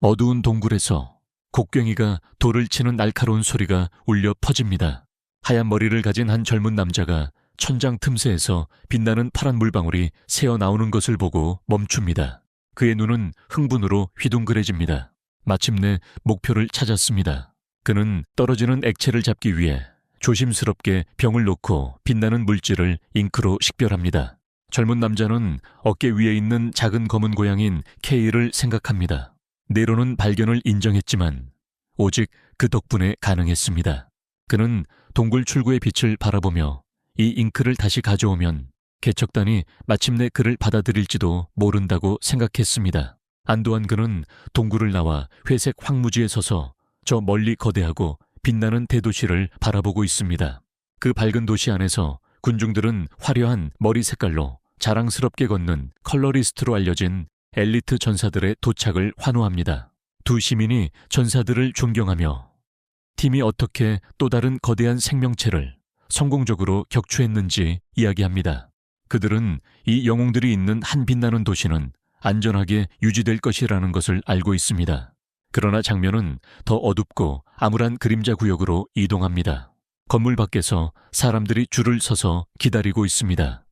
어두운 동굴에서 곡괭이가 돌을 치는 날카로운 소리가 울려 퍼집니다. 하얀 머리를 가진 한 젊은 남자가 천장 틈새에서 빛나는 파란 물방울이 새어나오는 것을 보고 멈춥니다. 그의 눈은 흥분으로 휘둥그레집니다. 마침내 목표를 찾았습니다. 그는 떨어지는 액체를 잡기 위해 조심스럽게 병을 놓고 빛나는 물질을 잉크로 식별합니다. 젊은 남자는 어깨 위에 있는 작은 검은 고양이인 케이를 생각합니다. 네로는 발견을 인정했지만 오직 그 덕분에 가능했습니다. 그는 동굴 출구의 빛을 바라보며 이 잉크를 다시 가져오면 개척단이 마침내 그를 받아들일지도 모른다고 생각했습니다. 안도한 그는 동굴을 나와 회색 황무지에 서서 저 멀리 거대하고 빛나는 대도시를 바라보고 있습니다. 그 밝은 도시 안에서 군중들은 화려한 머리 색깔로 자랑스럽게 걷는 컬러리스트로 알려진 엘리트 전사들의 도착을 환호합니다. 두 시민이 전사들을 존경하며 팀이 어떻게 또 다른 거대한 생명체를 성공적으로 격추했는지 이야기합니다. 그들은 이 영웅들이 있는 한 빛나는 도시는 안전하게 유지될 것이라는 것을 알고 있습니다. 그러나 장면은 더 어둡고 암울한 그림자 구역으로 이동합니다. 건물 밖에서 사람들이 줄을 서서 기다리고 있습니다.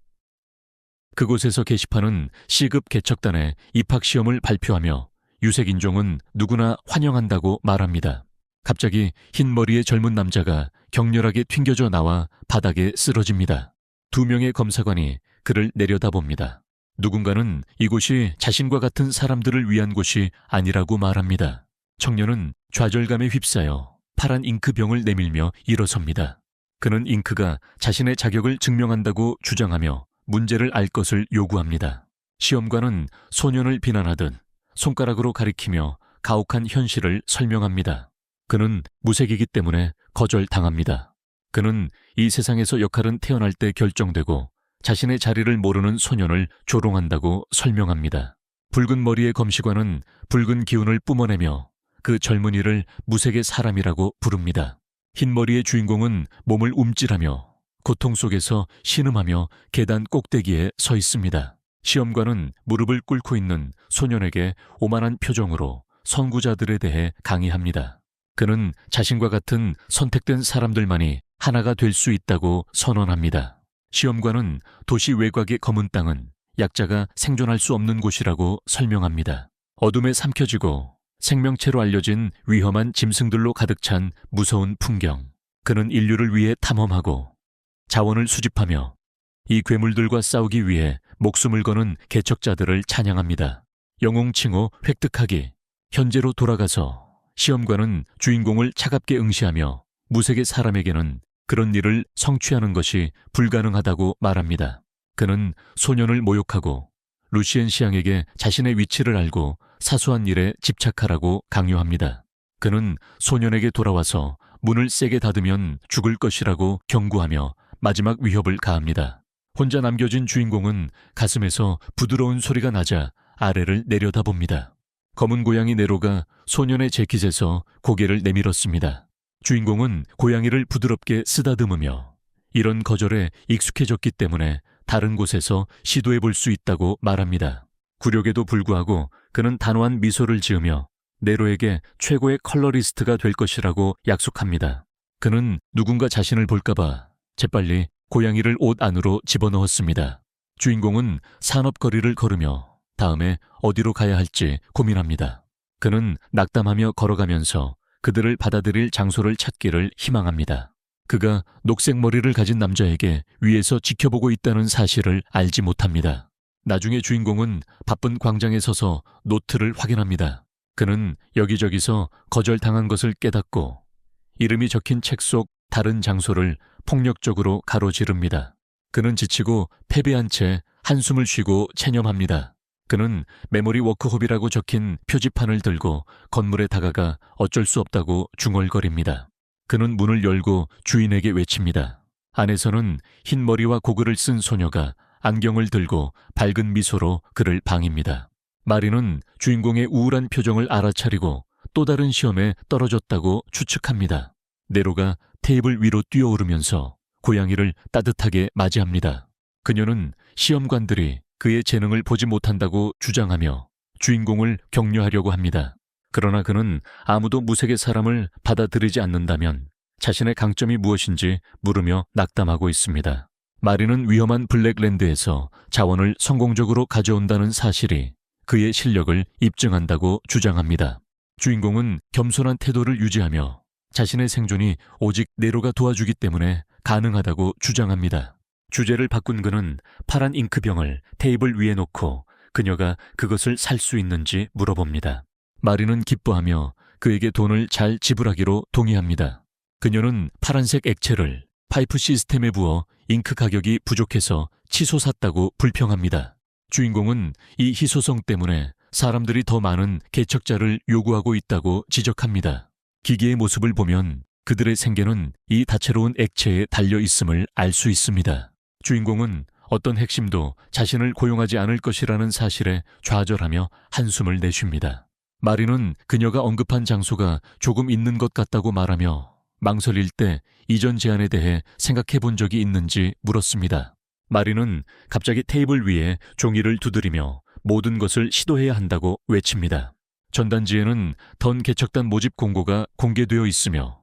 그곳에서 게시판은 C급 개척단의 입학시험을 발표하며 유색인종은 누구나 환영한다고 말합니다. 갑자기 흰 머리의 젊은 남자가 격렬하게 튕겨져 나와 바닥에 쓰러집니다. 두 명의 검사관이 그를 내려다봅니다. 누군가는 이곳이 자신과 같은 사람들을 위한 곳이 아니라고 말합니다. 청년은 좌절감에 휩싸여 파란 잉크병을 내밀며 일어섭니다. 그는 잉크가 자신의 자격을 증명한다고 주장하며 문제를 알 것을 요구합니다. 시험관은 소년을 비난하듯 손가락으로 가리키며 가혹한 현실을 설명합니다. 그는 무색이기 때문에 거절당합니다. 그는 이 세상에서 역할은 태어날 때 결정되고 자신의 자리를 모르는 소년을 조롱한다고 설명합니다. 붉은 머리의 검시관은 붉은 기운을 뿜어내며 그 젊은이를 무색의 사람이라고 부릅니다. 흰 머리의 주인공은 몸을 움찔하며 고통 속에서 신음하며 계단 꼭대기에 서 있습니다. 시험관은 무릎을 꿇고 있는 소년에게 오만한 표정으로 선구자들에 대해 강의합니다. 그는 자신과 같은 선택된 사람들만이 하나가 될 수 있다고 선언합니다. 시험관은 도시 외곽의 검은 땅은 약자가 생존할 수 없는 곳이라고 설명합니다. 어둠에 삼켜지고 생명체로 알려진 위험한 짐승들로 가득 찬 무서운 풍경. 그는 인류를 위해 탐험하고 자원을 수집하며 이 괴물들과 싸우기 위해 목숨을 거는 개척자들을 찬양합니다. 영웅 칭호 획득하기. 현재로 돌아가서 시험관은 주인공을 차갑게 응시하며 무색의 사람에게는 그런 일을 성취하는 것이 불가능하다고 말합니다. 그는 소년을 모욕하고 루시엔 시앙에게 자신의 위치를 알고 사소한 일에 집착하라고 강요합니다. 그는 소년에게 돌아와서 문을 세게 닫으면 죽을 것이라고 경고하며 마지막 위협을 가합니다. 혼자 남겨진 주인공은 가슴에서 부드러운 소리가 나자 아래를 내려다봅니다. 검은 고양이 네로가 소년의 재킷에서 고개를 내밀었습니다. 주인공은 고양이를 부드럽게 쓰다듬으며 이런 거절에 익숙해졌기 때문에 다른 곳에서 시도해 볼 수 있다고 말합니다. 굴욕에도 불구하고 그는 단호한 미소를 지으며 네로에게 최고의 컬러리스트가 될 것이라고 약속합니다. 그는 누군가 자신을 볼까봐 재빨리 고양이를 옷 안으로 집어넣었습니다. 주인공은 산업거리를 걸으며 다음에 어디로 가야 할지 고민합니다. 그는 낙담하며 걸어가면서 그들을 받아들일 장소를 찾기를 희망합니다. 그가 녹색 머리를 가진 남자에게 위에서 지켜보고 있다는 사실을 알지 못합니다. 나중에 주인공은 바쁜 광장에 서서 노트를 확인합니다. 그는 여기저기서 거절당한 것을 깨닫고 이름이 적힌 책 속 다른 장소를 폭력적으로 가로지릅니다. 그는 지치고 패배한 채 한숨을 쉬고 체념합니다. 그는 메모리 워크숍이라고 적힌 표지판을 들고 건물에 다가가 어쩔 수 없다고 중얼거립니다. 그는 문을 열고 주인에게 외칩니다. 안에서는 흰 머리와 고글을 쓴 소녀가 안경을 들고 밝은 미소로 그를 방입니다. 마리는 주인공의 우울한 표정을 알아차리고 또 다른 시험에 떨어졌다고 추측합니다. 네로가 테이블 위로 뛰어오르면서 고양이를 따뜻하게 맞이합니다. 그녀는 시험관들이 그의 재능을 보지 못한다고 주장하며 주인공을 격려하려고 합니다. 그러나 그는 아무도 무색의 사람을 받아들이지 않는다면 자신의 강점이 무엇인지 물으며 낙담하고 있습니다. 마리는 위험한 블랙랜드에서 자원을 성공적으로 가져온다는 사실이 그의 실력을 입증한다고 주장합니다. 주인공은 겸손한 태도를 유지하며 자신의 생존이 오직 네로가 도와주기 때문에 가능하다고 주장합니다. 주제를 바꾼 그는 파란 잉크병을 테이블 위에 놓고 그녀가 그것을 살 수 있는지 물어봅니다. 마리는 기뻐하며 그에게 돈을 잘 지불하기로 동의합니다. 그녀는 파란색 액체를 파이프 시스템에 부어 잉크 가격이 부족해서 치솟았다고 불평합니다. 주인공은 이 희소성 때문에 사람들이 더 많은 개척자를 요구하고 있다고 지적합니다. 기계의 모습을 보면 그들의 생계는 이 다채로운 액체에 달려 있음을 알 수 있습니다. 주인공은 어떤 핵심도 자신을 고용하지 않을 것이라는 사실에 좌절하며 한숨을 내쉽니다. 마리는 그녀가 언급한 장소가 조금 있는 것 같다고 말하며 망설일 때 이전 제안에 대해 생각해 본 적이 있는지 물었습니다. 마리는 갑자기 테이블 위에 종이를 두드리며 모든 것을 시도해야 한다고 외칩니다. 전단지에는 던 개척단 모집 공고가 공개되어 있으며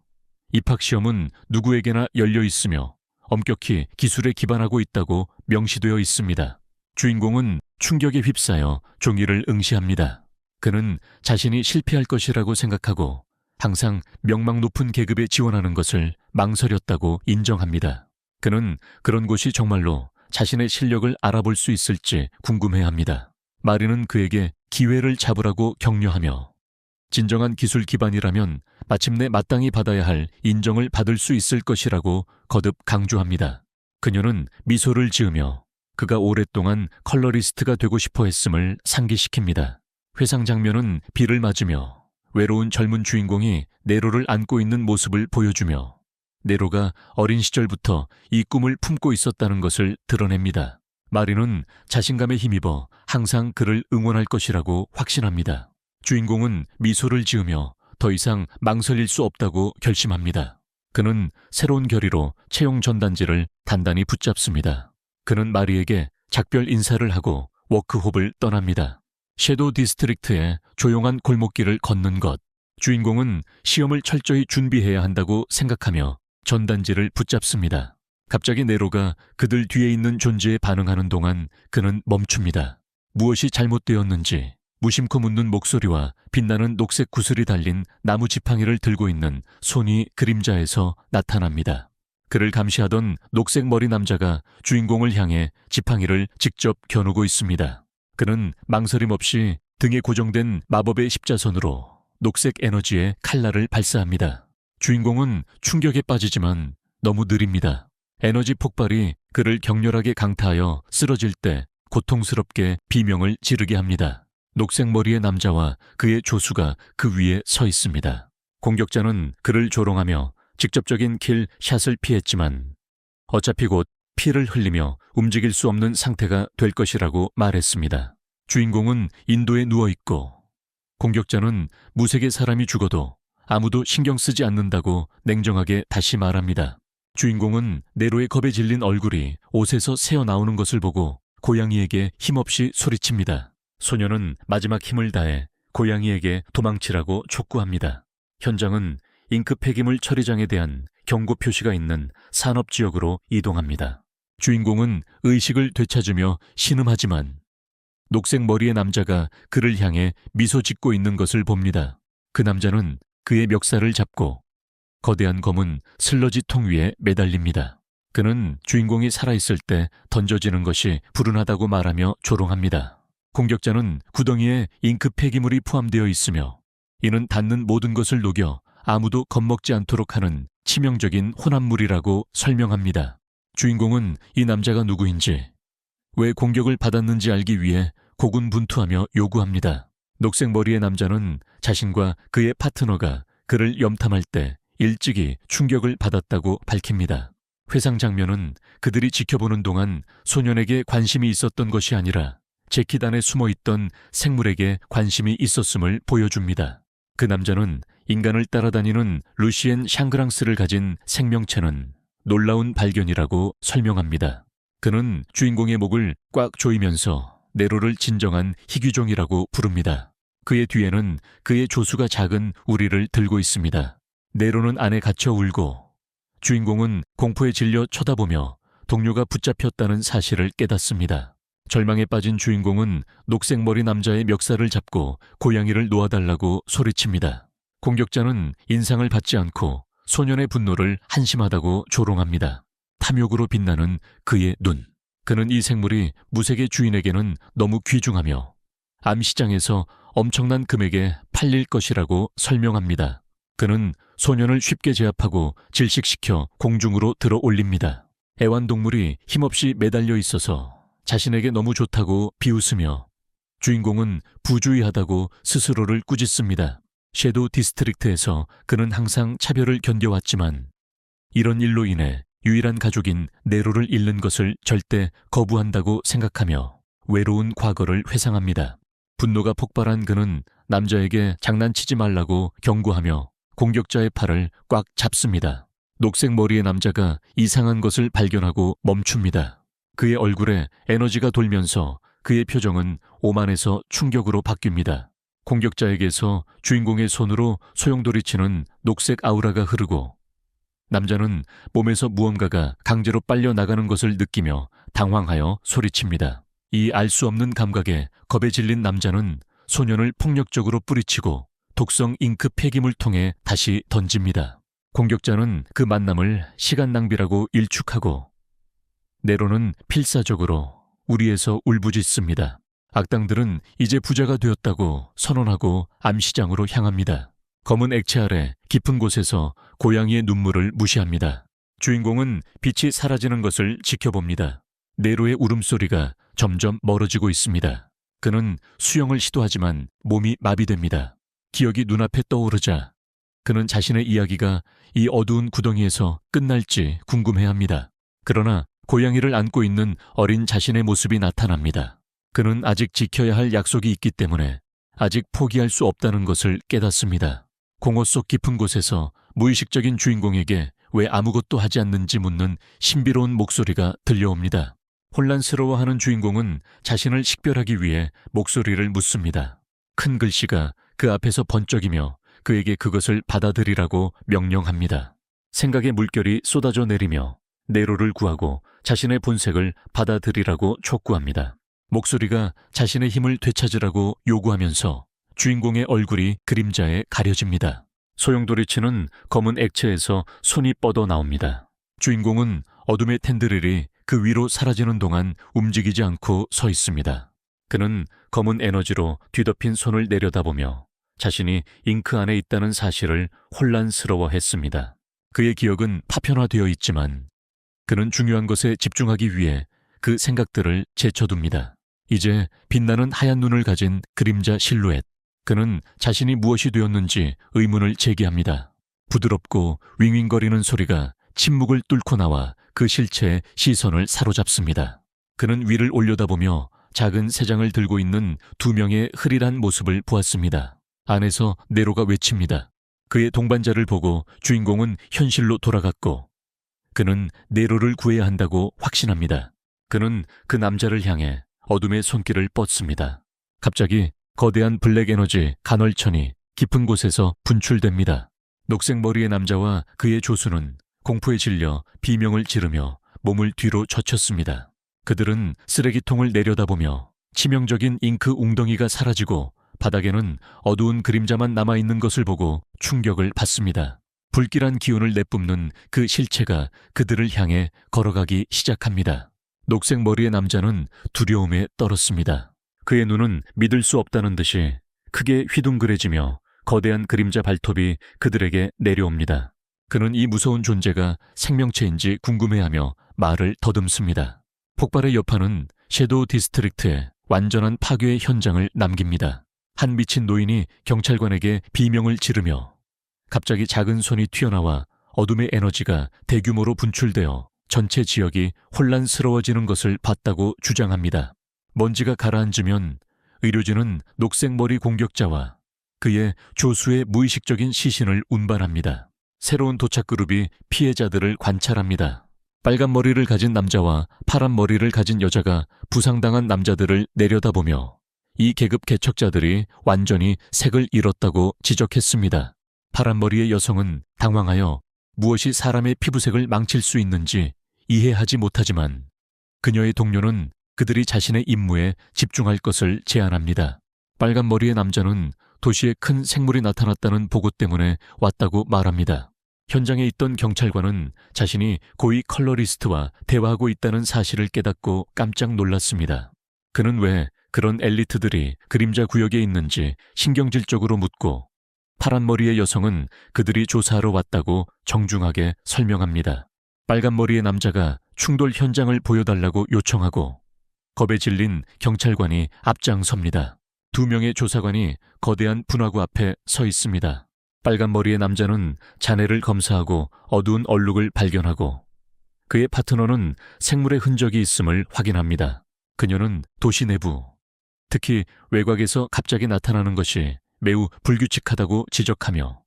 입학시험은 누구에게나 열려 있으며 엄격히 기술에 기반하고 있다고 명시되어 있습니다. 주인공은 충격에 휩싸여 종이를 응시합니다. 그는 자신이 실패할 것이라고 생각하고 항상 명망 높은 계급에 지원하는 것을 망설였다고 인정합니다. 그는 그런 곳이 정말로 자신의 실력을 알아볼 수 있을지 궁금해합니다. 마리는 그에게 기회를 잡으라고 격려하며 진정한 기술 기반이라면 마침내 마땅히 받아야 할 인정을 받을 수 있을 것이라고 거듭 강조합니다. 그녀는 미소를 지으며 그가 오랫동안 컬러리스트가 되고 싶어 했음을 상기시킵니다. 회상 장면은 비를 맞으며 외로운 젊은 주인공이 네로를 안고 있는 모습을 보여주며 네로가 어린 시절부터 이 꿈을 품고 있었다는 것을 드러냅니다. 마리는 자신감에 힘입어 항상 그를 응원할 것이라고 확신합니다. 주인공은 미소를 지으며 더 이상 망설일 수 없다고 결심합니다. 그는 새로운 결의로 채용 전단지를 단단히 붙잡습니다. 그는 마리에게 작별 인사를 하고 워크숍을 떠납니다. 섀도우 디스트릭트의 조용한 골목길을 걷는 것. 주인공은 시험을 철저히 준비해야 한다고 생각하며 전단지를 붙잡습니다. 갑자기 네로가 그들 뒤에 있는 존재에 반응하는 동안 그는 멈춥니다. 무엇이 잘못되었는지 무심코 묻는 목소리와 빛나는 녹색 구슬이 달린 나무 지팡이를 들고 있는 손이 그림자에서 나타납니다. 그를 감시하던 녹색 머리 남자가 주인공을 향해 지팡이를 직접 겨누고 있습니다. 그는 망설임 없이 등에 고정된 마법의 십자선으로 녹색 에너지의 칼날을 발사합니다. 주인공은 충격에 빠지지만 너무 느립니다. 에너지 폭발이 그를 격렬하게 강타하여 쓰러질 때 고통스럽게 비명을 지르게 합니다. 녹색 머리의 남자와 그의 조수가 그 위에 서 있습니다. 공격자는 그를 조롱하며 직접적인 킬 샷을 피했지만 어차피 곧 피를 흘리며 움직일 수 없는 상태가 될 것이라고 말했습니다. 주인공은 인도에 누워있고 공격자는 무색의 사람이 죽어도 아무도 신경 쓰지 않는다고 냉정하게 다시 말합니다. 주인공은 네로의 겁에 질린 얼굴이 옷에서 새어나오는 것을 보고 고양이에게 힘없이 소리칩니다. 소녀는 마지막 힘을 다해 고양이에게 도망치라고 촉구합니다. 현장은 잉크 폐기물 처리장에 대한 경고 표시가 있는 산업지역으로 이동합니다. 주인공은 의식을 되찾으며 신음하지만 녹색 머리의 남자가 그를 향해 미소 짓고 있는 것을 봅니다. 그 남자는 그의 멱살을 잡고 거대한 검은 슬러지 통 위에 매달립니다. 그는 주인공이 살아있을 때 던져지는 것이 불운하다고 말하며 조롱합니다. 공격자는 구덩이에 잉크 폐기물이 포함되어 있으며 이는 닿는 모든 것을 녹여 아무도 겁먹지 않도록 하는 치명적인 혼합물이라고 설명합니다. 주인공은 이 남자가 누구인지, 왜 공격을 받았는지 알기 위해 고군분투하며 요구합니다. 녹색 머리의 남자는 자신과 그의 파트너가 그를 염탐할 때 일찍이 충격을 받았다고 밝힙니다. 회상 장면은 그들이 지켜보는 동안 소년에게 관심이 있었던 것이 아니라 재킷 안에 숨어있던 생물에게 관심이 있었음을 보여줍니다. 그 남자는 인간을 따라다니는 루시엔 샹그랑스를 가진 생명체는 놀라운 발견이라고 설명합니다. 그는 주인공의 목을 꽉 조이면서 네로를 진정한 희귀종이라고 부릅니다. 그의 뒤에는 그의 조수가 작은 우리를 들고 있습니다. 네로는 안에 갇혀 울고 주인공은 공포에 질려 쳐다보며 동료가 붙잡혔다는 사실을 깨닫습니다. 절망에 빠진 주인공은 녹색머리 남자의 멱살을 잡고 고양이를 놓아달라고 소리칩니다. 공격자는 인상을 받지 않고 소년의 분노를 한심하다고 조롱합니다. 탐욕으로 빛나는 그의 눈. 그는 이 생물이 무색의 주인에게는 너무 귀중하며 암시장에서 엄청난 금액에 팔릴 것이라고 설명합니다. 그는 소년을 쉽게 제압하고 질식시켜 공중으로 들어 올립니다. 애완동물이 힘없이 매달려 있어서 자신에게 너무 좋다고 비웃으며 주인공은 부주의하다고 스스로를 꾸짖습니다. 섀도우 디스트릭트에서 그는 항상 차별을 견뎌왔지만 이런 일로 인해 유일한 가족인 네로를 잃는 것을 절대 거부한다고 생각하며 외로운 과거를 회상합니다. 분노가 폭발한 그는 남자에게 장난치지 말라고 경고하며 공격자의 팔을 꽉 잡습니다. 녹색 머리의 남자가 이상한 것을 발견하고 멈춥니다. 그의 얼굴에 에너지가 돌면서 그의 표정은 오만에서 충격으로 바뀝니다. 공격자에게서 주인공의 손으로 소용돌이치는 녹색 아우라가 흐르고 남자는 몸에서 무언가가 강제로 빨려 나가는 것을 느끼며 당황하여 소리칩니다. 이 알 수 없는 감각에 겁에 질린 남자는 소년을 폭력적으로 뿌리치고 독성 잉크 폐기물 통에 다시 던집니다. 공격자는 그 만남을 시간 낭비라고 일축하고 네로는 필사적으로 우리에서 울부짖습니다. 악당들은 이제 부자가 되었다고 선언하고 암시장으로 향합니다. 검은 액체 아래 깊은 곳에서 고양이의 눈물을 무시합니다. 주인공은 빛이 사라지는 것을 지켜봅니다. 네로의 울음소리가 점점 멀어지고 있습니다. 그는 수영을 시도하지만 몸이 마비됩니다. 기억이 눈앞에 떠오르자 그는 자신의 이야기가 이 어두운 구덩이에서 끝날지 궁금해합니다. 그러나 고양이를 안고 있는 어린 자신의 모습이 나타납니다. 그는 아직 지켜야 할 약속이 있기 때문에 아직 포기할 수 없다는 것을 깨닫습니다. 공허 속 깊은 곳에서 무의식적인 주인공에게 왜 아무것도 하지 않는지 묻는 신비로운 목소리가 들려옵니다. 혼란스러워하는 주인공은 자신을 식별하기 위해 목소리를 묻습니다. 큰 글씨가 그 앞에서 번쩍이며 그에게 그것을 받아들이라고 명령합니다. 생각의 물결이 쏟아져 내리며 네로를 구하고 자신의 본색을 받아들이라고 촉구합니다. 목소리가 자신의 힘을 되찾으라고 요구하면서 주인공의 얼굴이 그림자에 가려집니다. 소용돌이치는 검은 액체에서 손이 뻗어 나옵니다. 주인공은 어둠의 텐드릴이 그 위로 사라지는 동안 움직이지 않고 서 있습니다. 그는 검은 에너지로 뒤덮인 손을 내려다보며 자신이 잉크 안에 있다는 사실을 혼란스러워했습니다. 그의 기억은 파편화되어 있지만 그는 중요한 것에 집중하기 위해 그 생각들을 제쳐둡니다. 이제 빛나는 하얀 눈을 가진 그림자 실루엣. 그는 자신이 무엇이 되었는지 의문을 제기합니다. 부드럽고 윙윙거리는 소리가 침묵을 뚫고 나와 그 실체의 시선을 사로잡습니다. 그는 위를 올려다보며 작은 새 장을 들고 있는 두 명의 흐릿한 모습을 보았습니다. 안에서 네로가 외칩니다. 그의 동반자를 보고 주인공은 현실로 돌아갔고 그는 네로를 구해야 한다고 확신합니다. 그는 그 남자를 향해 어둠의 손길을 뻗습니다. 갑자기 거대한 블랙 에너지 간헐천이 깊은 곳에서 분출됩니다. 녹색 머리의 남자와 그의 조수는 공포에 질려 비명을 지르며 몸을 뒤로 젖혔습니다. 그들은 쓰레기통을 내려다보며 치명적인 잉크 웅덩이가 사라지고 바닥에는 어두운 그림자만 남아있는 것을 보고 충격을 받습니다. 불길한 기운을 내뿜는 그 실체가 그들을 향해 걸어가기 시작합니다. 녹색 머리의 남자는 두려움에 떨었습니다. 그의 눈은 믿을 수 없다는 듯이 크게 휘둥그레지며 거대한 그림자 발톱이 그들에게 내려옵니다. 그는 이 무서운 존재가 생명체인지 궁금해하며 말을 더듬습니다. 폭발의 여파는 섀도우 디스트릭트에 완전한 파괴의 현장을 남깁니다. 한 미친 노인이 경찰관에게 비명을 지르며 갑자기 작은 손이 튀어나와 어둠의 에너지가 대규모로 분출되어 전체 지역이 혼란스러워지는 것을 봤다고 주장합니다. 먼지가 가라앉으면 의료진은 녹색머리 공격자와 그의 조수의 무의식적인 시신을 운반합니다. 새로운 도착 그룹이 피해자들을 관찰합니다. 빨간 머리를 가진 남자와 파란 머리를 가진 여자가 부상당한 남자들을 내려다보며 이 계급 개척자들이 완전히 색을 잃었다고 지적했습니다. 파란머리의 여성은 당황하여 무엇이 사람의 피부색을 망칠 수 있는지 이해하지 못하지만 그녀의 동료는 그들이 자신의 임무에 집중할 것을 제안합니다. 빨간머리의 남자는 도시에 큰 생물이 나타났다는 보고 때문에 왔다고 말합니다. 현장에 있던 경찰관은 자신이 고위 컬러리스트와 대화하고 있다는 사실을 깨닫고 깜짝 놀랐습니다. 그는 왜 그런 엘리트들이 그림자 구역에 있는지 신경질적으로 묻고 파란머리의 여성은 그들이 조사하러 왔다고 정중하게 설명합니다. 빨간머리의 남자가 충돌 현장을 보여달라고 요청하고 겁에 질린 경찰관이 앞장섭니다. 2명의 조사관이 거대한 분화구 앞에 서 있습니다. 빨간머리의 남자는 잔해를 검사하고 어두운 얼룩을 발견하고 그의 파트너는 생물의 흔적이 있음을 확인합니다. 그녀는 도시 내부, 특히 외곽에서 갑자기 나타나는 것이 매우 불규칙하다고 지적하며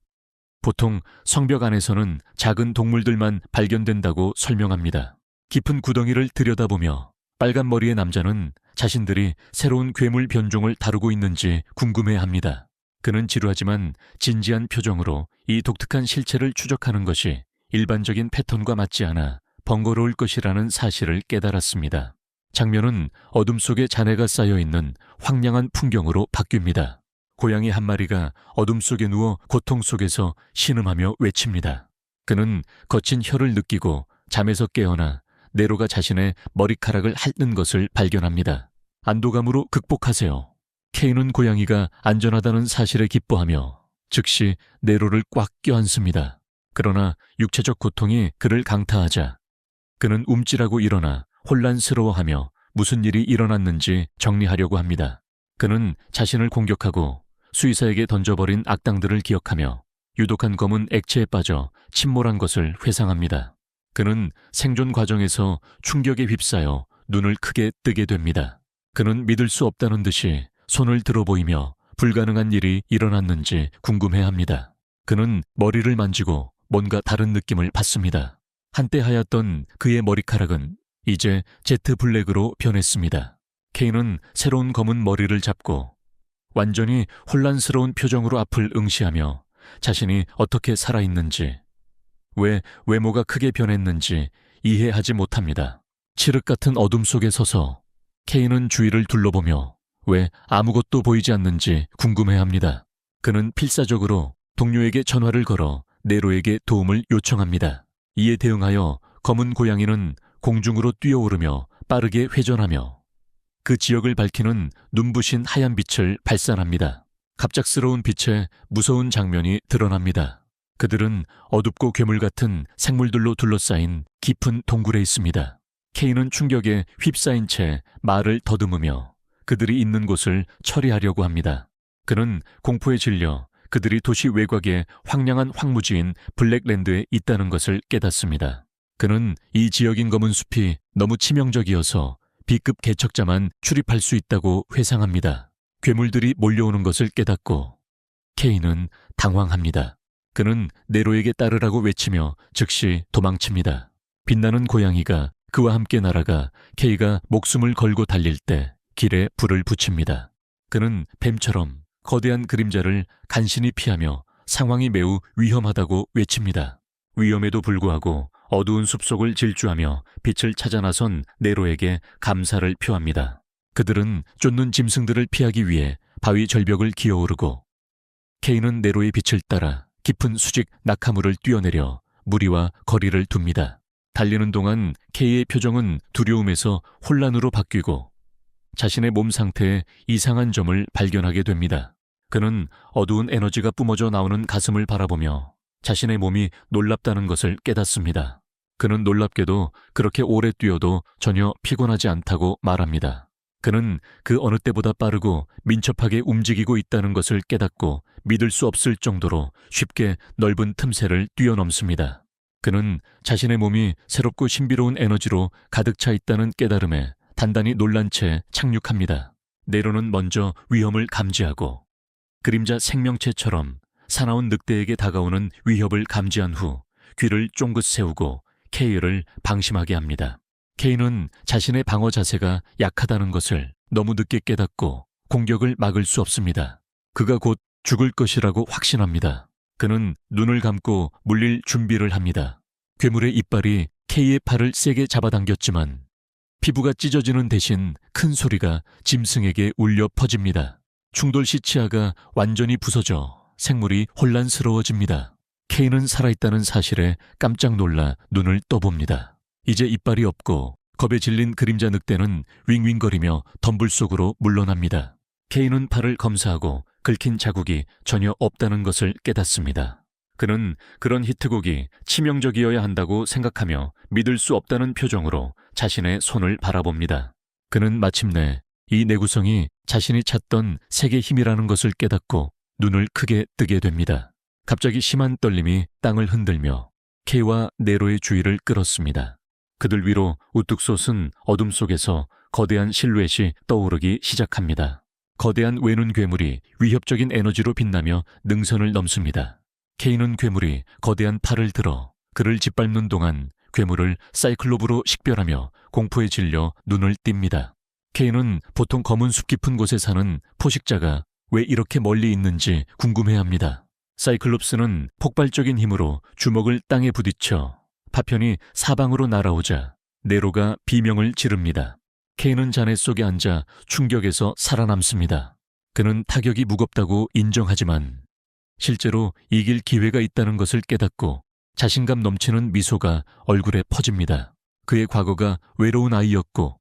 보통 성벽 안에서는 작은 동물들만 발견된다고 설명합니다. 깊은 구덩이를 들여다보며 빨간머리의 남자는 자신들이 새로운 괴물 변종을 다루고 있는지 궁금해합니다. 그는 지루하지만 진지한 표정으로 이 독특한 실체를 추적하는 것이 일반적인 패턴과 맞지 않아 번거로울 것이라는 사실을 깨달았습니다. 장면은 어둠 속에 잔해가 쌓여있는 황량한 풍경으로 바뀝니다. 고양이 한 마리가 어둠 속에 누워 고통 속에서 신음하며 외칩니다. 그는 거친 혀를 느끼고 잠에서 깨어나 네로가 자신의 머리카락을 핥는 것을 발견합니다. 안도감으로 극복하세요. 케인은 고양이가 안전하다는 사실에 기뻐하며 즉시 네로를 꽉 껴안습니다. 그러나 육체적 고통이 그를 강타하자 그는 움찔하고 일어나 혼란스러워하며 무슨 일이 일어났는지 정리하려고 합니다. 그는 자신을 공격하고 수의사에게 던져버린 악당들을 기억하며 유독한 검은 액체에 빠져 침몰한 것을 회상합니다. 그는 생존 과정에서 충격에 휩싸여 눈을 크게 뜨게 됩니다. 그는 믿을 수 없다는 듯이 손을 들어 보이며 불가능한 일이 일어났는지 궁금해합니다. 그는 머리를 만지고 뭔가 다른 느낌을 받습니다. 한때 하얗던 그의 머리카락은 이제 제트 블랙으로 변했습니다. 케인은 새로운 검은 머리를 잡고 완전히 혼란스러운 표정으로 앞을 응시하며 자신이 어떻게 살아있는지, 왜 외모가 크게 변했는지 이해하지 못합니다. 칠흑 같은 어둠 속에 서서 케인은 주위를 둘러보며 왜 아무것도 보이지 않는지 궁금해합니다. 그는 필사적으로 동료에게 전화를 걸어 네로에게 도움을 요청합니다. 이에 대응하여 검은 고양이는 공중으로 뛰어오르며 빠르게 회전하며 그 지역을 밝히는 눈부신 하얀 빛을 발산합니다. 갑작스러운 빛에 무서운 장면이 드러납니다. 그들은 어둡고 괴물 같은 생물들로 둘러싸인 깊은 동굴에 있습니다. 케인은 충격에 휩싸인 채 말을 더듬으며 그들이 있는 곳을 처리하려고 합니다. 그는 공포에 질려 그들이 도시 외곽의 황량한 황무지인 블랙랜드에 있다는 것을 깨닫습니다. 그는 이 지역인 검은 숲이 너무 치명적이어서 B급 개척자만 출입할 수 있다고 회상합니다. 괴물들이 몰려오는 것을 깨닫고 케인은 당황합니다. 그는 네로에게 따르라고 외치며 즉시 도망칩니다. 빛나는 고양이가 그와 함께 날아가 케이가 목숨을 걸고 달릴 때 길에 불을 붙입니다. 그는 뱀처럼 거대한 그림자를 간신히 피하며 상황이 매우 위험하다고 외칩니다. 위험에도 불구하고 어두운 숲속을 질주하며 빛을 찾아 나선 네로에게 감사를 표합니다. 그들은 쫓는 짐승들을 피하기 위해 바위 절벽을 기어오르고 케인은 네로의 빛을 따라 깊은 수직 낙하물을 뛰어내려 무리와 거리를 둡니다. 달리는 동안 케이의 표정은 두려움에서 혼란으로 바뀌고 자신의 몸 상태에 이상한 점을 발견하게 됩니다. 그는 어두운 에너지가 뿜어져 나오는 가슴을 바라보며 자신의 몸이 놀랍다는 것을 깨닫습니다. 그는 놀랍게도 그렇게 오래 뛰어도 전혀 피곤하지 않다고 말합니다. 그는 그 어느 때보다 빠르고 민첩하게 움직이고 있다는 것을 깨닫고 믿을 수 없을 정도로 쉽게 넓은 틈새를 뛰어넘습니다. 그는 자신의 몸이 새롭고 신비로운 에너지로 가득 차 있다는 깨달음에 단단히 놀란 채 착륙합니다. 네로는 먼저 위험을 감지하고 그림자 생명체처럼 사나운 늑대에게 다가오는 위협을 감지한 후 귀를 쫑긋 세우고 케이를 방심하게 합니다. 케이는 자신의 방어 자세가 약하다는 것을 너무 늦게 깨닫고 공격을 막을 수 없습니다. 그가 곧 죽을 것이라고 확신합니다. 그는 눈을 감고 물릴 준비를 합니다. 괴물의 이빨이 K의 팔을 세게 잡아당겼지만 피부가 찢어지는 대신 큰 소리가 짐승에게 울려 퍼집니다. 충돌 시 치아가 완전히 부서져 생물이 혼란스러워집니다. K는 살아있다는 사실에 깜짝 놀라 눈을 떠봅니다. 이제 이빨이 없고 겁에 질린 그림자 늑대는 윙윙거리며 덤불 속으로 물러납니다. K는 팔을 검사하고 긁힌 자국이 전혀 없다는 것을 깨닫습니다. 그는 그런 히트곡이 치명적이어야 한다고 생각하며 믿을 수 없다는 표정으로 자신의 손을 바라봅니다. 그는 마침내 이 내구성이 자신이 찾던 색의 힘이라는 것을 깨닫고 눈을 크게 뜨게 됩니다. 갑자기 심한 떨림이 땅을 흔들며 K와 네로의 주의를 끌었습니다. 그들 위로 우뚝 솟은 어둠 속에서 거대한 실루엣이 떠오르기 시작합니다. 거대한 외눈 괴물이 위협적인 에너지로 빛나며 능선을 넘습니다. K는 괴물이 거대한 팔을 들어 그를 짓밟는 동안 괴물을 사이클롭으로 식별하며 공포에 질려 눈을 띱니다. K는 보통 검은 숲 깊은 곳에 사는 포식자가 왜 이렇게 멀리 있는지 궁금해합니다. 사이클롭스는 폭발적인 힘으로 주먹을 땅에 부딪혀 파편이 사방으로 날아오자 네로가 비명을 지릅니다. K는 잔해 속에 앉아 충격에서 살아남습니다. 그는 타격이 무겁다고 인정하지만 실제로 이길 기회가 있다는 것을 깨닫고 자신감 넘치는 미소가 얼굴에 퍼집니다. 그의 과거가 외로운 아이였고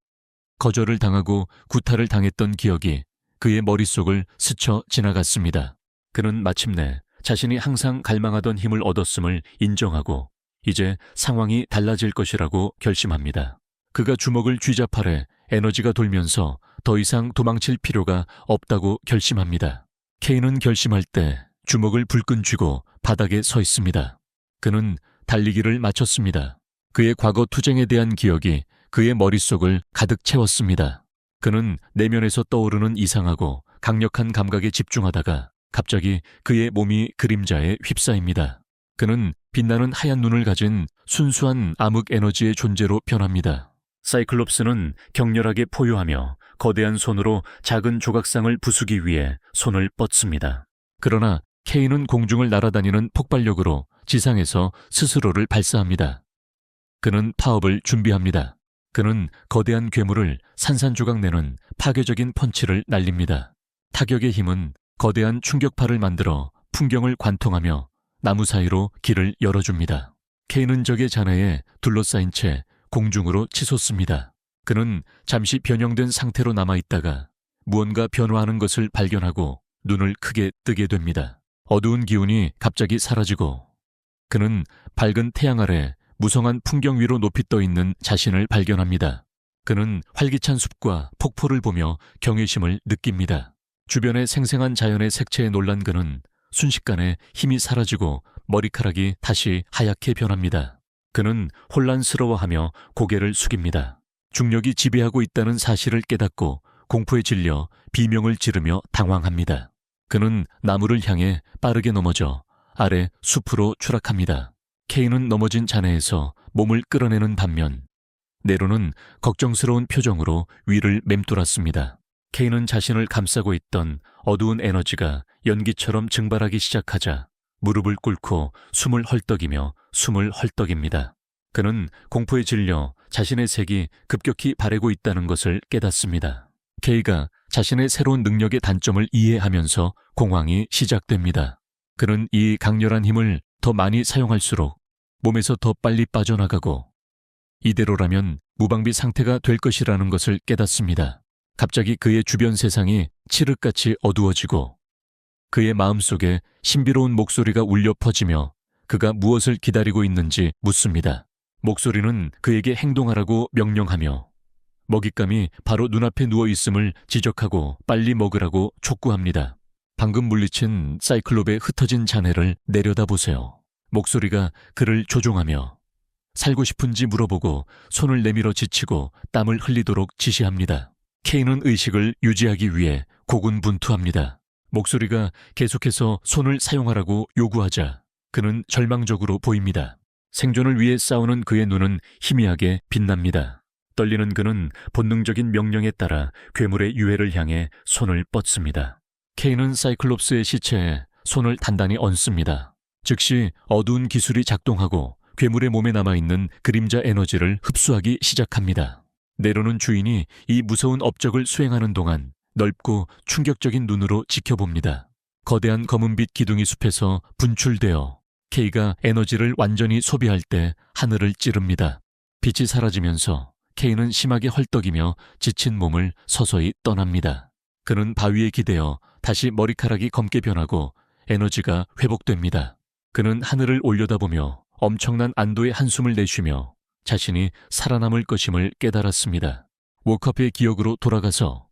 거절을 당하고 구타를 당했던 기억이 그의 머릿속을 스쳐 지나갔습니다. 그는 마침내 자신이 항상 갈망하던 힘을 얻었음을 인정하고 이제 상황이 달라질 것이라고 결심합니다. 그가 주먹을 쥐잡아래 에너지가 돌면서 더 이상 도망칠 필요가 없다고 결심합니다. K는 결심할 때 주먹을 불끈 쥐고 바닥에 서 있습니다. 그는 달리기를 마쳤습니다. 그의 과거 투쟁에 대한 기억이 그의 머릿속을 가득 채웠습니다. 그는 내면에서 떠오르는 이상하고 강력한 감각에 집중하다가 갑자기 그의 몸이 그림자에 휩싸입니다. 그는 빛나는 하얀 눈을 가진 순수한 암흑 에너지의 존재로 변합니다. 사이클롭스는 격렬하게 포효하며 거대한 손으로 작은 조각상을 부수기 위해 손을 뻗습니다. 그러나 K는 공중을 날아다니는 폭발력으로 지상에서 스스로를 발사합니다. 그는 파업을 준비합니다. 그는 거대한 괴물을 산산조각 내는 파괴적인 펀치를 날립니다. 타격의 힘은 거대한 충격파를 만들어 풍경을 관통하며 나무 사이로 길을 열어줍니다. K는 적의 잔해에 둘러싸인 채 공중으로 치솟습니다. 그는 잠시 변형된 상태로 남아있다가 무언가 변화하는 것을 발견하고 눈을 크게 뜨게 됩니다. 어두운 기운이 갑자기 사라지고 그는 밝은 태양 아래 무성한 풍경 위로 높이 떠있는 자신을 발견합니다. 그는 활기찬 숲과 폭포를 보며 경외심을 느낍니다. 주변의 생생한 자연의 색채에 놀란 그는 순식간에 힘이 사라지고 머리카락이 다시 하얗게 변합니다. 그는 혼란스러워하며 고개를 숙입니다. 중력이 지배하고 있다는 사실을 깨닫고 공포에 질려 비명을 지르며 당황합니다. 그는 나무를 향해 빠르게 넘어져 아래 숲으로 추락합니다. K는 넘어진 잔해에서 몸을 끌어내는 반면 네로는 걱정스러운 표정으로 위를 맴돌았습니다. K는 자신을 감싸고 있던 어두운 에너지가 연기처럼 증발하기 시작하자 무릎을 꿇고 숨을 헐떡이며 숨을 헐떡입니다. 그는 공포에 질려 자신의 색이 급격히 바래고 있다는 것을 깨닫습니다. K가 자신의 새로운 능력의 단점을 이해하면서 공황이 시작됩니다. 그는 이 강렬한 힘을 더 많이 사용할수록 몸에서 더 빨리 빠져나가고 이대로라면 무방비 상태가 될 것이라는 것을 깨닫습니다. 갑자기 그의 주변 세상이 칠흑같이 어두워지고 그의 마음속에 신비로운 목소리가 울려 퍼지며 그가 무엇을 기다리고 있는지 묻습니다. 목소리는 그에게 행동하라고 명령하며 먹잇감이 바로 눈앞에 누워있음을 지적하고 빨리 먹으라고 촉구합니다. 방금 물리친 사이클롭의 흩어진 잔해를 내려다보세요. 목소리가 그를 조종하며 살고 싶은지 물어보고 손을 내밀어 지치고 땀을 흘리도록 지시합니다. K는 의식을 유지하기 위해 고군분투합니다. 목소리가 계속해서 손을 사용하라고 요구하자 그는 절망적으로 보입니다. 생존을 위해 싸우는 그의 눈은 희미하게 빛납니다. 떨리는 그는 본능적인 명령에 따라 괴물의 유해를 향해 손을 뻗습니다. 케인은 사이클롭스의 시체에 손을 단단히 얹습니다. 즉시 어두운 기술이 작동하고 괴물의 몸에 남아있는 그림자 에너지를 흡수하기 시작합니다. 네로는 주인이 이 무서운 업적을 수행하는 동안 넓고 충격적인 눈으로 지켜봅니다. 거대한 검은빛 기둥이 숲에서 분출되어 K가 에너지를 완전히 소비할 때 하늘을 찌릅니다. 빛이 사라지면서 K는 심하게 헐떡이며 지친 몸을 서서히 떠납니다. 그는 바위에 기대어 다시 머리카락이 검게 변하고 에너지가 회복됩니다. 그는 하늘을 올려다보며 엄청난 안도의 한숨을 내쉬며 자신이 살아남을 것임을 깨달았습니다. 워커프의 기억으로 돌아가서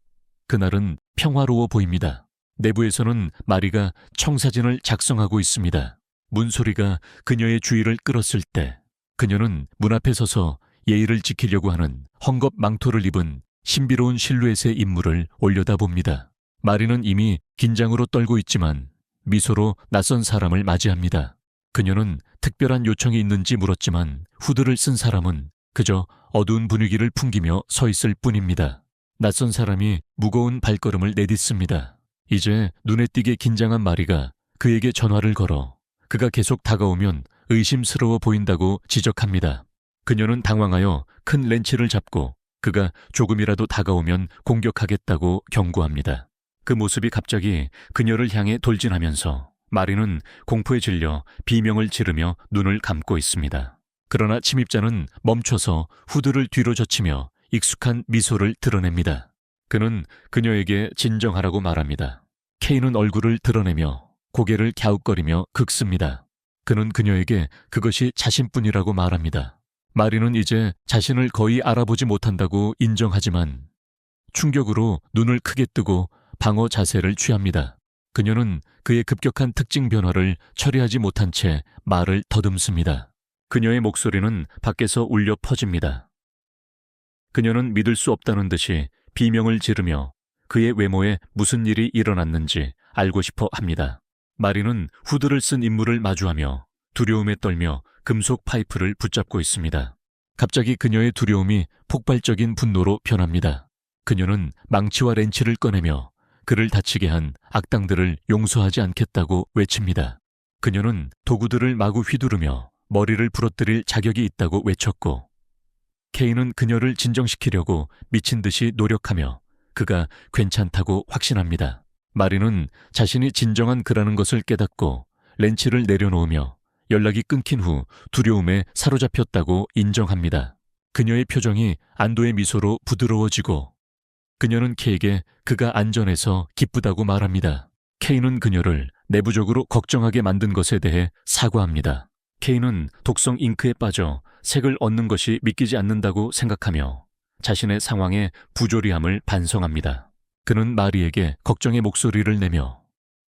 그날은 평화로워 보입니다. 내부에서는 마리가 청사진을 작성하고 있습니다. 문소리가 그녀의 주의를 끌었을 때 그녀는 문 앞에 서서 예의를 지키려고 하는 헝겊 망토를 입은 신비로운 실루엣의 인물을 올려다봅니다. 마리는 이미 긴장으로 떨고 있지만 미소로 낯선 사람을 맞이합니다. 그녀는 특별한 요청이 있는지 물었지만 후드를 쓴 사람은 그저 어두운 분위기를 풍기며 서 있을 뿐입니다. 낯선 사람이 무거운 발걸음을 내딛습니다. 이제 눈에 띄게 긴장한 마리가 그에게 전화를 걸어 그가 계속 다가오면 의심스러워 보인다고 지적합니다. 그녀는 당황하여 큰 렌치를 잡고 그가 조금이라도 다가오면 공격하겠다고 경고합니다. 그 모습이 갑자기 그녀를 향해 돌진하면서 마리는 공포에 질려 비명을 지르며 눈을 감고 있습니다. 그러나 침입자는 멈춰서 후드를 뒤로 젖히며 익숙한 미소를 드러냅니다. 그는 그녀에게 진정하라고 말합니다. 케인은 얼굴을 드러내며 고개를 갸웃거리며 긁습니다. 그는 그녀에게 그것이 자신뿐이라고 말합니다. 마리는 이제 자신을 거의 알아보지 못한다고 인정하지만 충격으로 눈을 크게 뜨고 방어 자세를 취합니다. 그녀는 그의 급격한 특징 변화를 처리하지 못한 채 말을 더듬습니다. 그녀의 목소리는 밖에서 울려 퍼집니다. 그녀는 믿을 수 없다는 듯이 비명을 지르며 그의 외모에 무슨 일이 일어났는지 알고 싶어 합니다. 마리는 후드를 쓴 인물을 마주하며 두려움에 떨며 금속 파이프를 붙잡고 있습니다. 갑자기 그녀의 두려움이 폭발적인 분노로 변합니다. 그녀는 망치와 렌치를 꺼내며 그를 다치게 한 악당들을 용서하지 않겠다고 외칩니다. 그녀는 도구들을 마구 휘두르며 머리를 부러뜨릴 자격이 있다고 외쳤고 케인은 그녀를 진정시키려고 미친 듯이 노력하며 그가 괜찮다고 확신합니다. 마리는 자신이 진정한 그라는 것을 깨닫고 렌치를 내려놓으며 연락이 끊긴 후 두려움에 사로잡혔다고 인정합니다. 그녀의 표정이 안도의 미소로 부드러워지고 그녀는 K에게 그가 안전해서 기쁘다고 말합니다. K는 그녀를 내부적으로 걱정하게 만든 것에 대해 사과합니다. K는 독성 잉크에 빠져 색을 얻는 것이 믿기지 않는다고 생각하며 자신의 상황의 부조리함을 반성합니다. 그는 마리에게 걱정의 목소리를 내며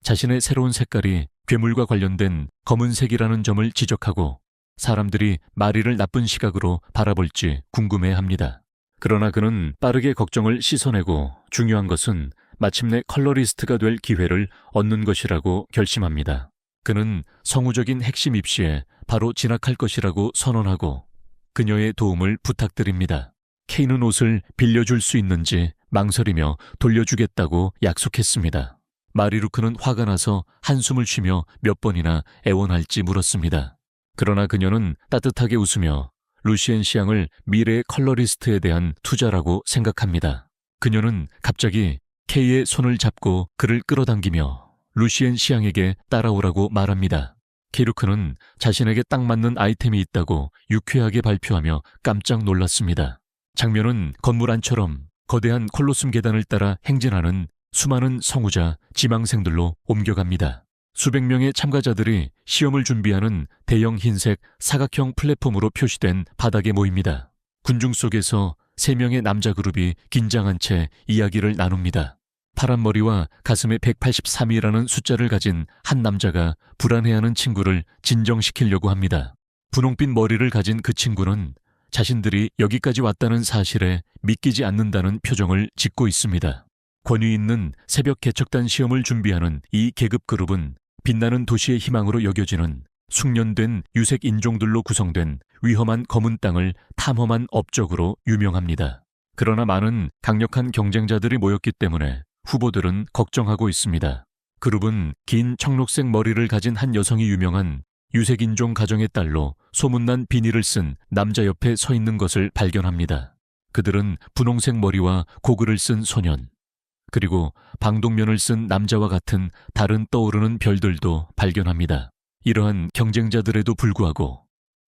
자신의 새로운 색깔이 괴물과 관련된 검은색이라는 점을 지적하고 사람들이 마리를 나쁜 시각으로 바라볼지 궁금해합니다. 그러나 그는 빠르게 걱정을 씻어내고 중요한 것은 마침내 컬러리스트가 될 기회를 얻는 것이라고 결심합니다. 그는 성우적인 핵심 입시에 바로 진학할 것이라고 선언하고 그녀의 도움을 부탁드립니다. K는 옷을 빌려줄 수 있는지 망설이며 돌려주겠다고 약속했습니다. 마리루크는 화가 나서 한숨을 쉬며 몇 번이나 애원할지 물었습니다. 그러나 그녀는 따뜻하게 웃으며 루시엔 시향을 미래의 컬러리스트에 대한 투자라고 생각합니다. 그녀는 갑자기 K의 손을 잡고 그를 끌어당기며 루시엔 시향에게 따라오라고 말합니다. 키루크는 자신에게 딱 맞는 아이템이 있다고 유쾌하게 발표하며 깜짝 놀랐습니다. 장면은 건물 안처럼 거대한 콜로숨 계단을 따라 행진하는 수많은 성우자, 지망생들로 옮겨갑니다. 수백 명의 참가자들이 시험을 준비하는 대형 흰색 사각형 플랫폼으로 표시된 바닥에 모입니다. 군중 속에서 3명의 남자 그룹이 긴장한 채 이야기를 나눕니다. 파란 머리와 가슴에 183이라는 숫자를 가진 한 남자가 불안해하는 친구를 진정시키려고 합니다. 분홍빛 머리를 가진 그 친구는 자신들이 여기까지 왔다는 사실에 믿기지 않는다는 표정을 짓고 있습니다. 권위 있는 새벽 개척단 시험을 준비하는 이 계급 그룹은 빛나는 도시의 희망으로 여겨지는 숙련된 유색 인종들로 구성된 위험한 검은 땅을 탐험한 업적으로 유명합니다. 그러나 많은 강력한 경쟁자들이 모였기 때문에 후보들은 걱정하고 있습니다. 그룹은 긴 청록색 머리를 가진 한 여성이 유명한 유색인종 가정의 딸로 소문난 비닐을 쓴 남자 옆에 서 있는 것을 발견합니다. 그들은 분홍색 머리와 고글을 쓴 소년, 그리고 방독면을 쓴 남자와 같은 다른 떠오르는 별들도 발견합니다. 이러한 경쟁자들에도 불구하고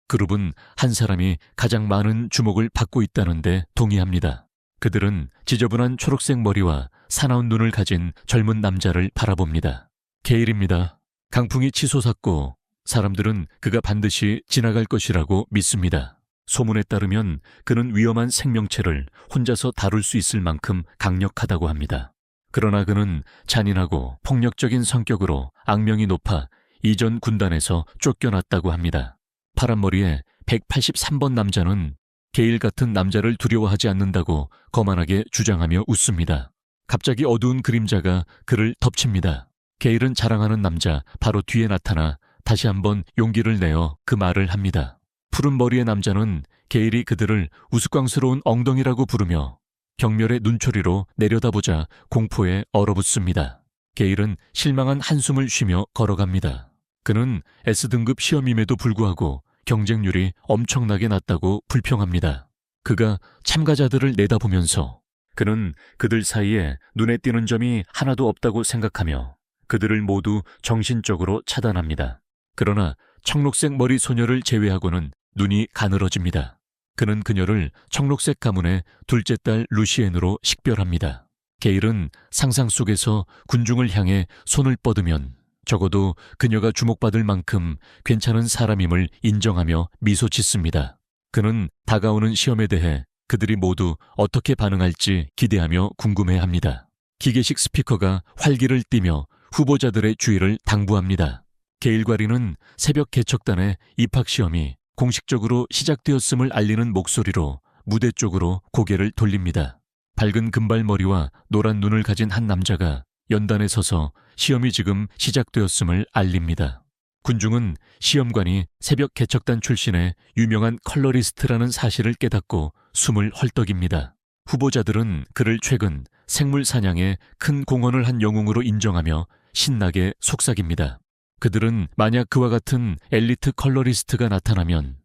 그룹은 한 사람이 가장 많은 주목을 받고 있다는데 동의합니다. 그들은 지저분한 초록색 머리와 사나운 눈을 가진 젊은 남자를 바라봅니다. 게일입니다. 강풍이 치솟았고 사람들은 그가 반드시 지나갈 것이라고 믿습니다. 소문에 따르면 그는 위험한 생명체를 혼자서 다룰 수 있을 만큼 강력하다고 합니다. 그러나 그는 잔인하고 폭력적인 성격으로 악명이 높아 이전 군단에서 쫓겨났다고 합니다. 파란 머리에 183번 남자는 게일 같은 남자를 두려워하지 않는다고 거만하게 주장하며 웃습니다. 갑자기 어두운 그림자가 그를 덮칩니다. 게일은 자랑하는 남자 바로 뒤에 나타나 다시 한번 용기를 내어 그 말을 합니다. 푸른 머리의 남자는 게일이 그들을 우스꽝스러운 엉덩이라고 부르며 경멸의 눈초리로 내려다보자 공포에 얼어붙습니다. 게일은 실망한 한숨을 쉬며 걸어갑니다. 그는 S등급 시험임에도 불구하고 경쟁률이 엄청나게 낮다고 불평합니다. 그가 참가자들을 내다보면서 그는 그들 사이에 눈에 띄는 점이 하나도 없다고 생각하며 그들을 모두 정신적으로 차단합니다. 그러나 청록색 머리 소녀를 제외하고는 눈이 가늘어집니다. 그는 그녀를 청록색 가문의 둘째 딸 루시엔으로 식별합니다. 게일은 상상 속에서 군중을 향해 손을 뻗으면 적어도 그녀가 주목받을 만큼 괜찮은 사람임을 인정하며 미소 짓습니다. 그는 다가오는 시험에 대해 그들이 모두 어떻게 반응할지 기대하며 궁금해합니다. 기계식 스피커가 활기를 띠며 후보자들의 주의를 당부합니다. 게일과 리는 새벽 개척단의 입학시험이 공식적으로 시작되었음을 알리는 목소리로 무대 쪽으로 고개를 돌립니다. 밝은 금발머리와 노란 눈을 가진 한 남자가 연단에 서서 시험이 지금 시작되었음을 알립니다. 군중은 시험관이 새벽 개척단 출신의 유명한 컬러리스트라는 사실을 깨닫고 숨을 헐떡입니다. 후보자들은 그를 최근 생물 사냥에 큰 공헌을 한 영웅으로 인정하며 신나게 속삭입니다. 그들은 만약 그와 같은 엘리트 컬러리스트가 나타나면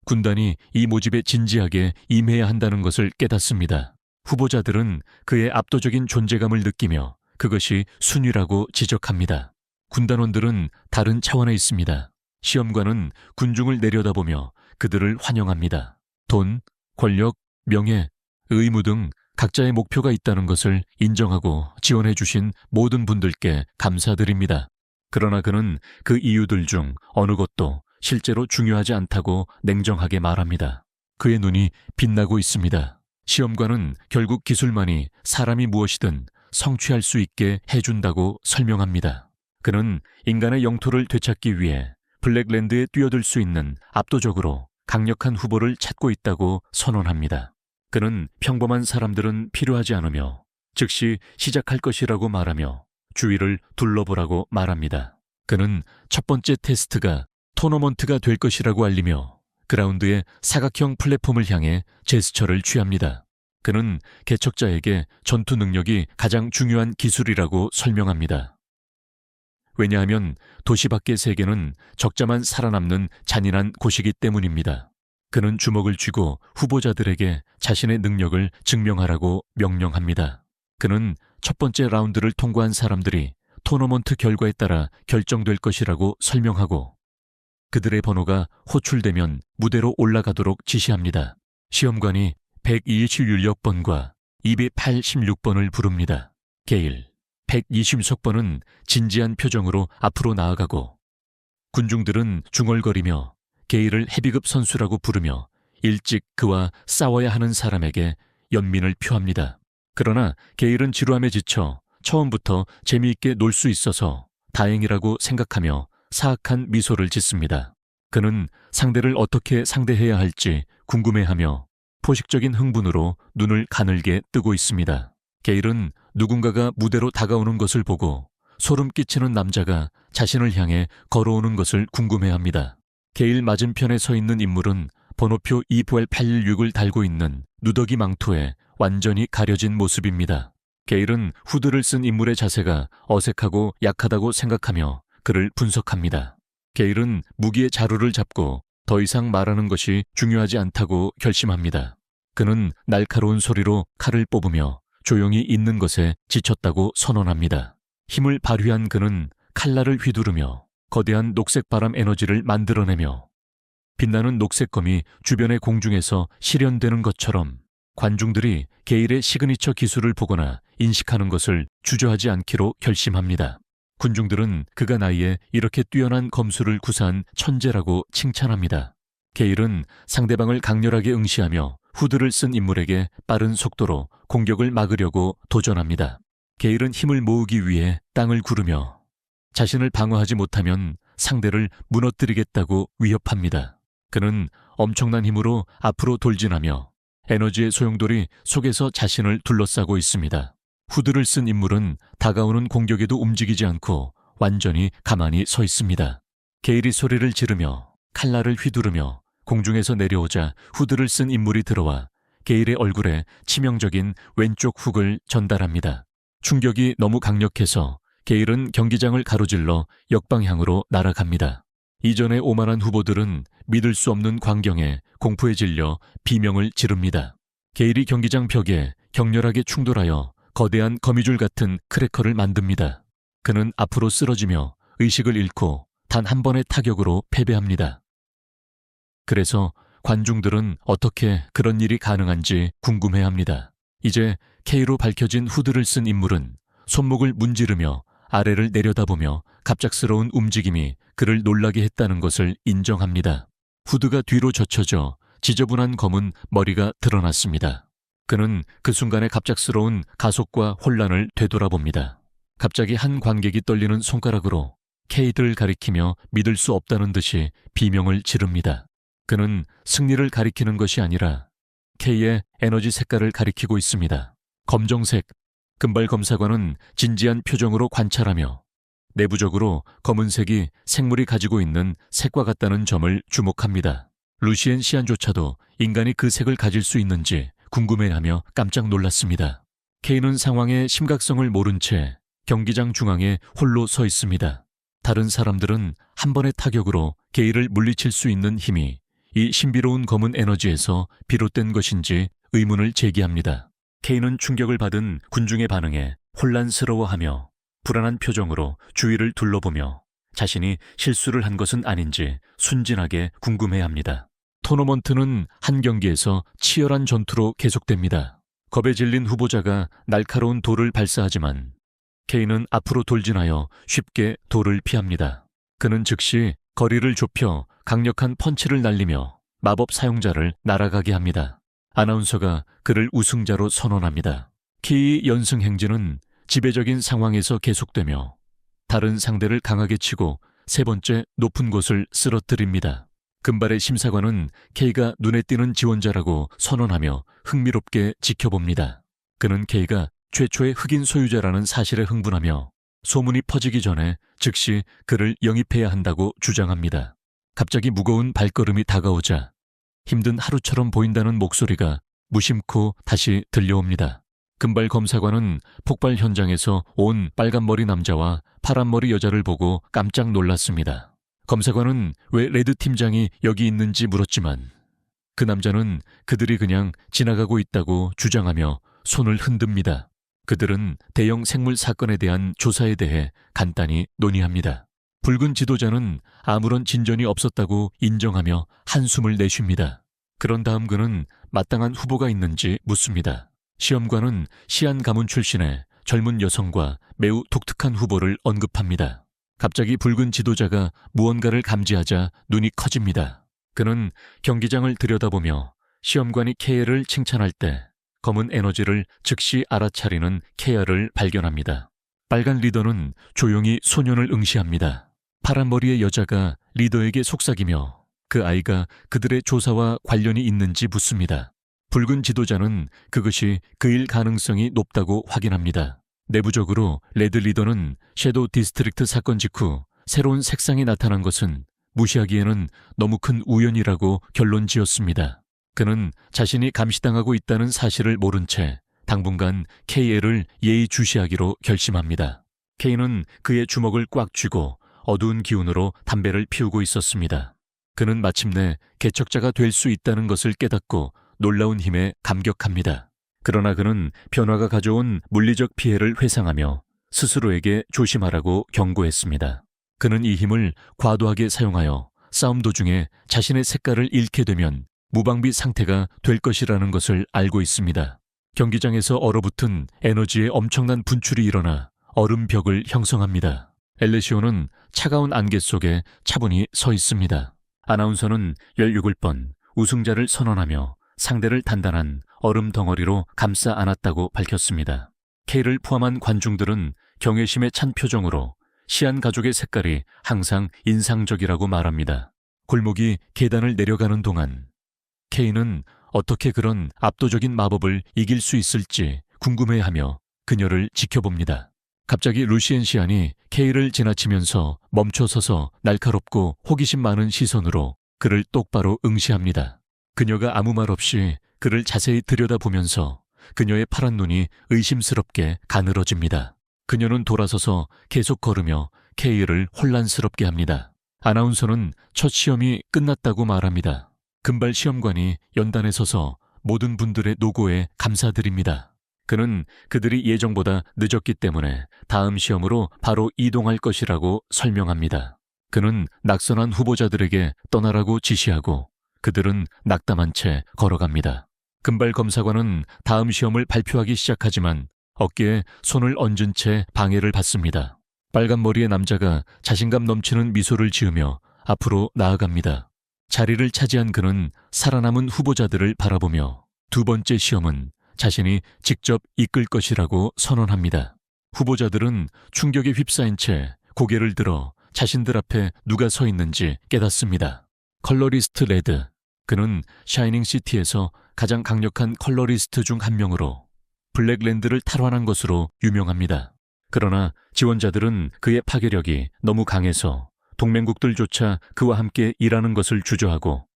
군단이 이 모집에 진지하게 임해야 한다는 것을 깨닫습니다. 후보자들은 그의 압도적인 존재감을 느끼며 그것이 순위라고 지적합니다. 군단원들은 다른 차원에 있습니다. 시험관은 군중을 내려다보며 그들을 환영합니다. 돈, 권력, 명예, 의무 등 각자의 목표가 있다는 것을 인정하고 지원해 주신 모든 분들께 감사드립니다. 그러나 그는 그 이유들 중 어느 것도 실제로 중요하지 않다고 냉정하게 말합니다. 그의 눈이 빛나고 있습니다. 시험관은 결국 기술만이 사람이 무엇이든 성취할 수 있게 해준다고 설명합니다. 그는 인간의 영토를 되찾기 위해 블랙랜드에 뛰어들 수 있는 압도적으로 강력한 후보를 찾고 있다고 선언합니다. 그는 평범한 사람들은 필요하지 않으며 즉시 시작할 것이라고 말하며 주위를 둘러보라고 말합니다. 그는 첫 번째 테스트가 토너먼트가 될 것이라고 알리며 그라운드의 사각형 플랫폼을 향해 제스처를 취합니다. 그는 개척자에게 전투 능력이 가장 중요한 기술이라고 설명합니다. 왜냐하면 도시 밖의 세계는 적자만 살아남는 잔인한 곳이기 때문입니다. 그는 주먹을 쥐고 후보자들에게 자신의 능력을 증명하라고 명령합니다. 그는 첫 번째 라운드를 통과한 사람들이 토너먼트 결과에 따라 결정될 것이라고 설명하고 그들의 번호가 호출되면 무대로 올라가도록 지시합니다. 시험관이 126번과 286번을 부릅니다. 게일, 120석번은 진지한 표정으로 앞으로 나아가고 군중들은 중얼거리며 게일을 헤비급 선수라고 부르며 일찍 그와 싸워야 하는 사람에게 연민을 표합니다. 그러나 게일은 지루함에 지쳐 처음부터 재미있게 놀 수 있어서 다행이라고 생각하며 사악한 미소를 짓습니다. 그는 상대를 어떻게 상대해야 할지 궁금해하며 포식적인 흥분으로 눈을 가늘게 뜨고 있습니다. 게일은 누군가가 무대로 다가오는 것을 보고 소름 끼치는 남자가 자신을 향해 걸어오는 것을 궁금해합니다. 게일 맞은편에 서 있는 인물은 번호표 2FL816을 달고 있는 누더기 망토에 완전히 가려진 모습입니다. 게일은 후드를 쓴 인물의 자세가 어색하고 약하다고 생각하며 그를 분석합니다. 게일은 무기의 자루를 잡고 더 이상 말하는 것이 중요하지 않다고 결심합니다. 그는 날카로운 소리로 칼을 뽑으며 조용히 있는 것에 지쳤다고 선언합니다. 힘을 발휘한 그는 칼날을 휘두르며 거대한 녹색 바람 에너지를 만들어내며 빛나는 녹색 검이 주변의 공중에서 실현되는 것처럼 관중들이 게일의 시그니처 기술을 보거나 인식하는 것을 주저하지 않기로 결심합니다. 군중들은 그가 나이에 이렇게 뛰어난 검술을 구사한 천재라고 칭찬합니다. 게일은 상대방을 강렬하게 응시하며 후드를 쓴 인물에게 빠른 속도로 공격을 막으려고 도전합니다. 게일은 힘을 모으기 위해 땅을 구르며 자신을 방어하지 못하면 상대를 무너뜨리겠다고 위협합니다. 그는 엄청난 힘으로 앞으로 돌진하며 에너지의 소용돌이 속에서 자신을 둘러싸고 있습니다. 후드를 쓴 인물은 다가오는 공격에도 움직이지 않고 완전히 가만히 서 있습니다. 게일이 소리를 지르며 칼날을 휘두르며 공중에서 내려오자 후드를 쓴 인물이 들어와 게일의 얼굴에 치명적인 왼쪽 훅을 전달합니다. 충격이 너무 강력해서 게일은 경기장을 가로질러 역방향으로 날아갑니다. 이전의 오만한 후보들은 믿을 수 없는 광경에 공포에 질려 비명을 지릅니다. 게일이 경기장 벽에 격렬하게 충돌하여 거대한 거미줄 같은 크래커를 만듭니다. 그는 앞으로 쓰러지며 의식을 잃고 단 한 번의 타격으로 패배합니다. 그래서 관중들은 어떻게 그런 일이 가능한지 궁금해합니다. 이제 K로 밝혀진 후드를 쓴 인물은 손목을 문지르며 아래를 내려다보며 갑작스러운 움직임이 그를 놀라게 했다는 것을 인정합니다. 후드가 뒤로 젖혀져 지저분한 검은 머리가 드러났습니다. 그는 그 순간의 갑작스러운 가속과 혼란을 되돌아봅니다. 갑자기 한 관객이 떨리는 손가락으로 K를 가리키며 믿을 수 없다는 듯이 비명을 지릅니다. 그는 승리를 가리키는 것이 아니라 K의 에너지 색깔을 가리키고 있습니다. 검정색. 금발 검사관은 진지한 표정으로 관찰하며 내부적으로 검은색이 생물이 가지고 있는 색과 같다는 점을 주목합니다. 루시엔 시안조차도 인간이 그 색을 가질 수 있는지 궁금해하며 깜짝 놀랐습니다. K는 상황의 심각성을 모른 채 경기장 중앙에 홀로 서 있습니다. 다른 사람들은 한 번의 타격으로 게일을 물리칠 수 있는 힘이 이 신비로운 검은 에너지에서 비롯된 것인지 의문을 제기합니다. K는 충격을 받은 군중의 반응에 혼란스러워하며 불안한 표정으로 주위를 둘러보며 자신이 실수를 한 것은 아닌지 순진하게 궁금해합니다. 토너먼트는 한 경기에서 치열한 전투로 계속됩니다. 겁에 질린 후보자가 날카로운 돌을 발사하지만 K는 앞으로 돌진하여 쉽게 돌을 피합니다. 그는 즉시 거리를 좁혀 강력한 펀치를 날리며 마법 사용자를 날아가게 합니다. 아나운서가 그를 우승자로 선언합니다. K의 연승 행진은 지배적인 상황에서 계속되며 다른 상대를 강하게 치고 세 번째 높은 곳을 쓰러뜨립니다. 금발의 심사관은 K가 눈에 띄는 지원자라고 선언하며 흥미롭게 지켜봅니다. 그는 K가 최초의 흑인 소유자라는 사실에 흥분하며 소문이 퍼지기 전에 즉시 그를 영입해야 한다고 주장합니다. 갑자기 무거운 발걸음이 다가오자 힘든 하루처럼 보인다는 목소리가 무심코 다시 들려옵니다. 금발 검사관은 폭발 현장에서 온 빨간머리 남자와 파란머리 여자를 보고 깜짝 놀랐습니다. 검사관은 왜 레드 팀장이 여기 있는지 물었지만 그 남자는 그들이 그냥 지나가고 있다고 주장하며 손을 흔듭니다. 그들은 대형 생물 사건에 대한 조사에 대해 간단히 논의합니다. 붉은 지도자는 아무런 진전이 없었다고 인정하며 한숨을 내쉽니다. 그런 다음 그는 마땅한 후보가 있는지 묻습니다. 시험관은 시안 가문 출신의 젊은 여성과 매우 독특한 후보를 언급합니다. 갑자기 붉은 지도자가 무언가를 감지하자 눈이 커집니다. 그는 경기장을 들여다보며 시험관이 케아를 칭찬할 때 검은 에너지를 즉시 알아차리는 케아를 발견합니다. 빨간 리더는 조용히 소년을 응시합니다. 파란 머리의 여자가 리더에게 속삭이며 그 아이가 그들의 조사와 관련이 있는지 묻습니다. 붉은 지도자는 그것이 그일 가능성이 높다고 확인합니다. 내부적으로 레드 리더는 섀도우 디스트릭트 사건 직후 새로운 색상이 나타난 것은 무시하기에는 너무 큰 우연이라고 결론 지었습니다. 그는 자신이 감시당하고 있다는 사실을 모른 채 당분간 K애를 예의주시하기로 결심합니다. K는 그의 주먹을 꽉 쥐고 어두운 기운으로 담배를 피우고 있었습니다. 그는 마침내 개척자가 될 수 있다는 것을 깨닫고 놀라운 힘에 감격합니다. 그러나 그는 변화가 가져온 물리적 피해를 회상하며 스스로에게 조심하라고 경고했습니다. 그는 이 힘을 과도하게 사용하여 싸움 도중에 자신의 색깔을 잃게 되면 무방비 상태가 될 것이라는 것을 알고 있습니다. 경기장에서 얼어붙은 에너지의 엄청난 분출이 일어나 얼음벽을 형성합니다. 엘레시오는 차가운 안개 속에 차분히 서 있습니다. 아나운서는 17번 우승자를 선언하며 상대를 단단한 얼음 덩어리로 감싸 안았다고 밝혔습니다. K를 포함한 관중들은 경외심에 찬 표정으로 시안 가족의 색깔이 항상 인상적이라고 말합니다. 골목이 계단을 내려가는 동안 K는 어떻게 그런 압도적인 마법을 이길 수 있을지 궁금해하며 그녀를 지켜봅니다. 갑자기 루시엔 시안이 K를 지나치면서 멈춰서서 날카롭고 호기심 많은 시선으로 그를 똑바로 응시합니다. 그녀가 아무 말 없이 그를 자세히 들여다보면서 그녀의 파란 눈이 의심스럽게 가늘어집니다. 그녀는 돌아서서 계속 걸으며 K를 혼란스럽게 합니다. 아나운서는 첫 시험이 끝났다고 말합니다. 금발 시험관이 연단에 서서 모든 분들의 노고에 감사드립니다. 그는 그들이 예정보다 늦었기 때문에 다음 시험으로 바로 이동할 것이라고 설명합니다. 그는 낙선한 후보자들에게 떠나라고 지시하고 그들은 낙담한 채 걸어갑니다. 금발 검사관은 다음 시험을 발표하기 시작하지만 어깨에 손을 얹은 채 방해를 받습니다. 빨간 머리의 남자가 자신감 넘치는 미소를 지으며 앞으로 나아갑니다. 자리를 차지한 그는 살아남은 후보자들을 바라보며 두 번째 시험은 자신이 직접 이끌 것이라고 선언합니다. 후보자들은 충격에 휩싸인 채 고개를 들어 자신들 앞에 누가 서 있는지 깨닫습니다. 컬러리스트 레드. 그는 샤이닝 시티에서 가장 강력한 컬러리스트 중 한 명으로 블랙랜드를 탈환한 것으로 유명합니다. 그러나 지원자들은 그의 파괴력이 너무 강해서 동맹국들조차 그와 함께 일하는 것을 주저하고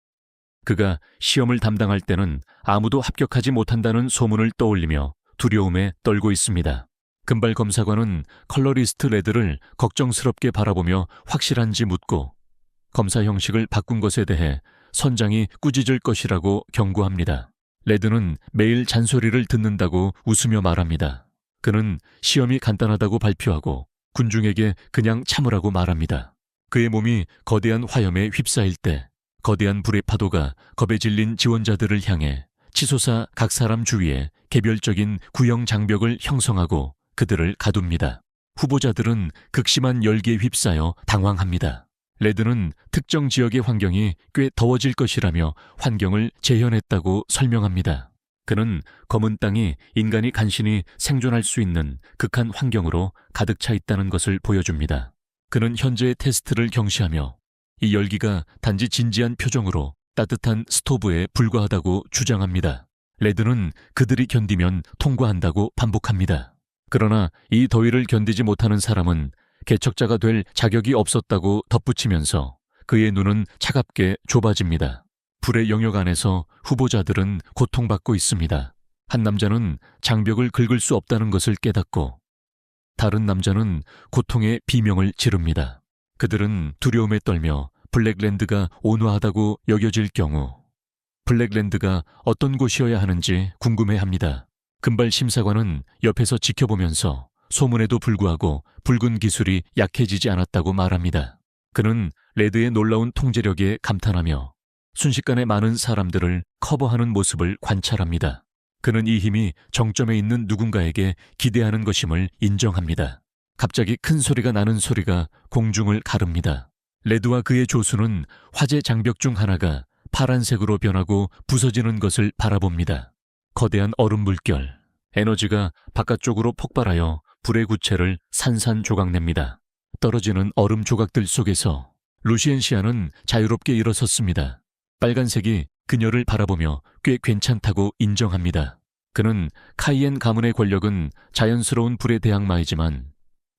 그가 시험을 담당할 때는 아무도 합격하지 못한다는 소문을 떠올리며 두려움에 떨고 있습니다. 금발 검사관은 컬러리스트 레드를 걱정스럽게 바라보며 확실한지 묻고 검사 형식을 바꾼 것에 대해 선장이 꾸짖을 것이라고 경고합니다. 레드는 매일 잔소리를 듣는다고 웃으며 말합니다. 그는 시험이 간단하다고 발표하고 군중에게 그냥 참으라고 말합니다. 그의 몸이 거대한 화염에 휩싸일 때 거대한 불의 파도가 겁에 질린 지원자들을 향해 치솟아 각 사람 주위에 개별적인 구형 장벽을 형성하고 그들을 가둡니다. 후보자들은 극심한 열기에 휩싸여 당황합니다. 레드는 특정 지역의 환경이 꽤 더워질 것이라며 환경을 재현했다고 설명합니다. 그는 검은 땅이 인간이 간신히 생존할 수 있는 극한 환경으로 가득 차 있다는 것을 보여줍니다. 그는 현재의 테스트를 경시하며 이 열기가 단지 진지한 표정으로 따뜻한 스토브에 불과하다고 주장합니다. 레드는 그들이 견디면 통과한다고 반복합니다. 그러나 이 더위를 견디지 못하는 사람은 개척자가 될 자격이 없었다고 덧붙이면서 그의 눈은 차갑게 좁아집니다. 불의 영역 안에서 후보자들은 고통받고 있습니다. 한 남자는 장벽을 긁을 수 없다는 것을 깨닫고 다른 남자는 고통의 비명을 지릅니다. 그들은 두려움에 떨며 블랙랜드가 온화하다고 여겨질 경우 블랙랜드가 어떤 곳이어야 하는지 궁금해합니다. 금발 심사관은 옆에서 지켜보면서 소문에도 불구하고 붉은 기술이 약해지지 않았다고 말합니다. 그는 레드의 놀라운 통제력에 감탄하며 순식간에 많은 사람들을 커버하는 모습을 관찰합니다. 그는 이 힘이 정점에 있는 누군가에게 기대하는 것임을 인정합니다. 갑자기 큰 소리가 나는 소리가 공중을 가릅니다. 레드와 그의 조수는 화재 장벽 중 하나가 파란색으로 변하고 부서지는 것을 바라봅니다. 거대한 얼음 물결, 에너지가 바깥쪽으로 폭발하여 불의 구체를 산산조각냅니다. 떨어지는 얼음 조각들 속에서 루시엔 시아는 자유롭게 일어섰습니다. 빨간색이 그녀를 바라보며 꽤 괜찮다고 인정합니다. 그는 카이엔 가문의 권력은 자연스러운 불의 대항마이지만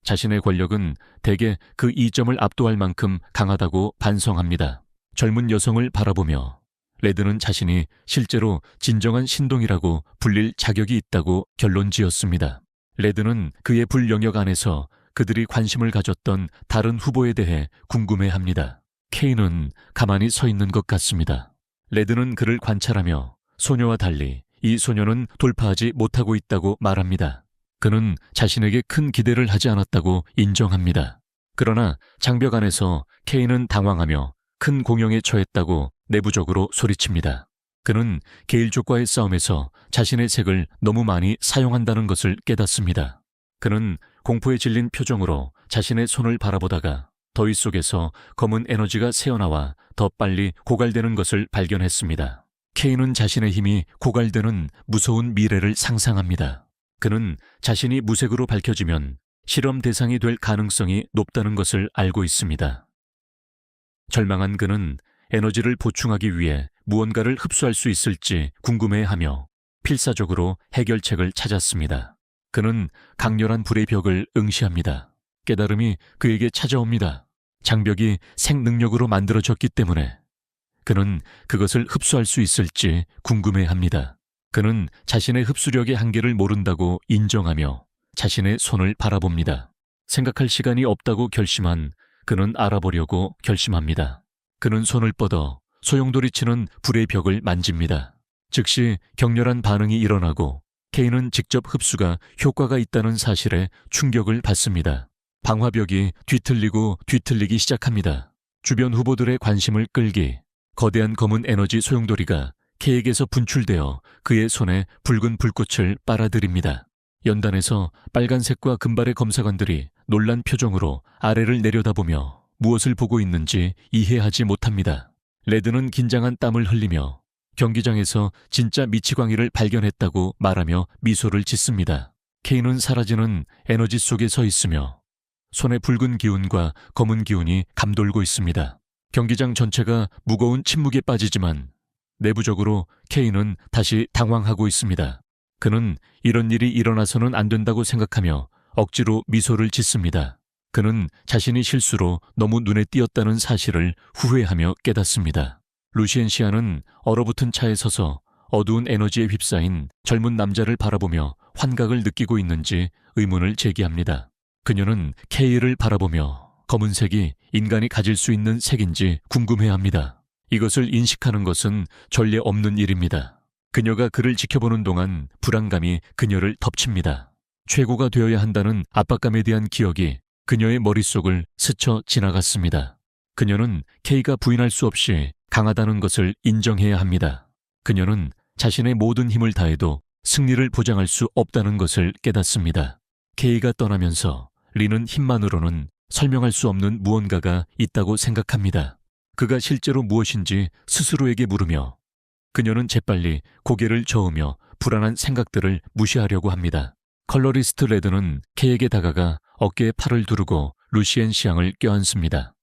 자신의 권력은 대개 그 이점을 압도할 만큼 강하다고 반성합니다. 젊은 여성을 바라보며 레드는 자신이 실제로 진정한 신동이라고 불릴 자격이 있다고 결론 지었습니다. 레드는 그의 불영역 안에서 그들이 관심을 가졌던 다른 후보에 대해 궁금해합니다. 케이는 가만히 서 있는 것 같습니다. 레드는 그를 관찰하며 소녀와 달리 이 소녀는 돌파하지 못하고 있다고 말합니다. 그는 자신에게 큰 기대를 하지 않았다고 인정합니다. 그러나 장벽 안에서 케이는 당황하며 큰 공영에 처했다고 내부적으로 소리칩니다. 그는 게일족과의 싸움에서 자신의 색을 너무 많이 사용한다는 것을 깨닫습니다. 그는 공포에 질린 표정으로 자신의 손을 바라보다가 더위 속에서 검은 에너지가 새어나와 더 빨리 고갈되는 것을 발견했습니다. 케이는 자신의 힘이 고갈되는 무서운 미래를 상상합니다. 그는 자신이 무색으로 밝혀지면 실험 대상이 될 가능성이 높다는 것을 알고 있습니다. 절망한 그는 에너지를 보충하기 위해 무언가를 흡수할 수 있을지 궁금해하며 필사적으로 해결책을 찾았습니다. 그는 강렬한 불의 벽을 응시합니다. 깨달음이 그에게 찾아옵니다. 장벽이 생능력으로 만들어졌기 때문에 그는 그것을 흡수할 수 있을지 궁금해합니다. 그는 자신의 흡수력의 한계를 모른다고 인정하며 자신의 손을 바라봅니다. 생각할 시간이 없다고 결심한 그는 알아보려고 결심합니다. 그는 손을 뻗어 소용돌이치는 불의 벽을 만집니다. 즉시 격렬한 반응이 일어나고 케이는 직접 흡수가 효과가 있다는 사실에 충격을 받습니다. 방화벽이 뒤틀리고 뒤틀리기 시작합니다. 주변 후보들의 관심을 끌기 거대한 검은 에너지 소용돌이가 케이에게서 분출되어 그의 손에 붉은 불꽃을 빨아들입니다. 연단에서 빨간색과 금발의 검사관들이 놀란 표정으로 아래를 내려다보며 무엇을 보고 있는지 이해하지 못합니다. 레드는 긴장한 땀을 흘리며 경기장에서 진짜 미치광이를 발견했다고 말하며 미소를 짓습니다. 케이는 사라지는 에너지 속에 서 있으며 손에 붉은 기운과 검은 기운이 감돌고 있습니다. 경기장 전체가 무거운 침묵에 빠지지만 내부적으로 케이는 다시 당황하고 있습니다. 그는 이런 일이 일어나서는 안 된다고 생각하며 억지로 미소를 짓습니다. 그는 자신이 실수로 너무 눈에 띄었다는 사실을 후회하며 깨닫습니다. 루시엔시아는 얼어붙은 차에 서서 어두운 에너지에 휩싸인 젊은 남자를 바라보며 환각을 느끼고 있는지 의문을 제기합니다. 그녀는 케이를 바라보며 검은색이 인간이 가질 수 있는 색인지 궁금해합니다. 이것을 인식하는 것은 전례 없는 일입니다. 그녀가 그를 지켜보는 동안 불안감이 그녀를 덮칩니다. 최고가 되어야 한다는 압박감에 대한 기억이 그녀의 머릿속을 스쳐 지나갔습니다. 그녀는 케이가 부인할 수 없이 강하다는 것을 인정해야 합니다. 그녀는 자신의 모든 힘을 다해도 승리를 보장할 수 없다는 것을 깨닫습니다. 케이가 떠나면서 리는 힘만으로는 설명할 수 없는 무언가가 있다고 생각합니다. 그가 실제로 무엇인지 스스로에게 물으며 그녀는 재빨리 고개를 저으며 불안한 생각들을 무시하려고 합니다. 컬러리스트 레드는 케이에게 다가가 어깨에 팔을 두르고 루시엔 시앙을 껴안습니다.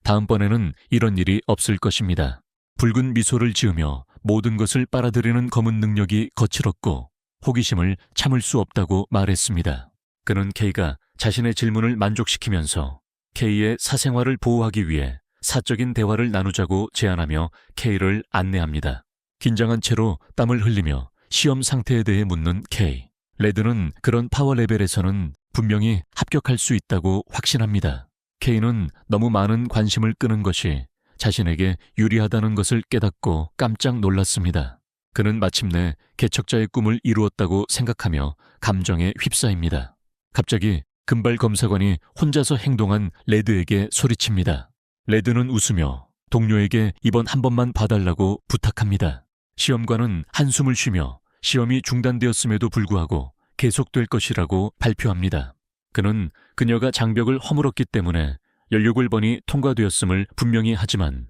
다음번에는 이런 일이 없을 것입니다. 붉은 미소를 지으며 모든 것을 빨아들이는 검은 능력이 거칠었고 호기심을 참을 수 없다고 말했습니다. 그는 케이가 자신의 질문을 만족시키면서 케이의 사생활을 보호하기 위해 사적인 대화를 나누자고 제안하며 케이를 안내합니다. 긴장한 채로 땀을 흘리며 시험 상태에 대해 묻는 케이. 레드는 그런 파워 레벨에서는 분명히 합격할 수 있다고 확신합니다. 케이는 너무 많은 관심을 끄는 것이 자신에게 유리하다는 것을 깨닫고 깜짝 놀랐습니다. 그는 마침내 개척자의 꿈을 이루었다고 생각하며 감정에 휩싸입니다. 갑자기 금발 검사관이 혼자서 행동한 레드에게 소리칩니다. 레드는 웃으며 동료에게 이번 한 번만 봐달라고 부탁합니다. 시험관은 한숨을 쉬며 시험이 중단되었음에도 불구하고 계속될 것이라고 발표합니다. 그는 그녀가 장벽을 허물었기 때문에 16번이 통과되었음을 분명히 하지만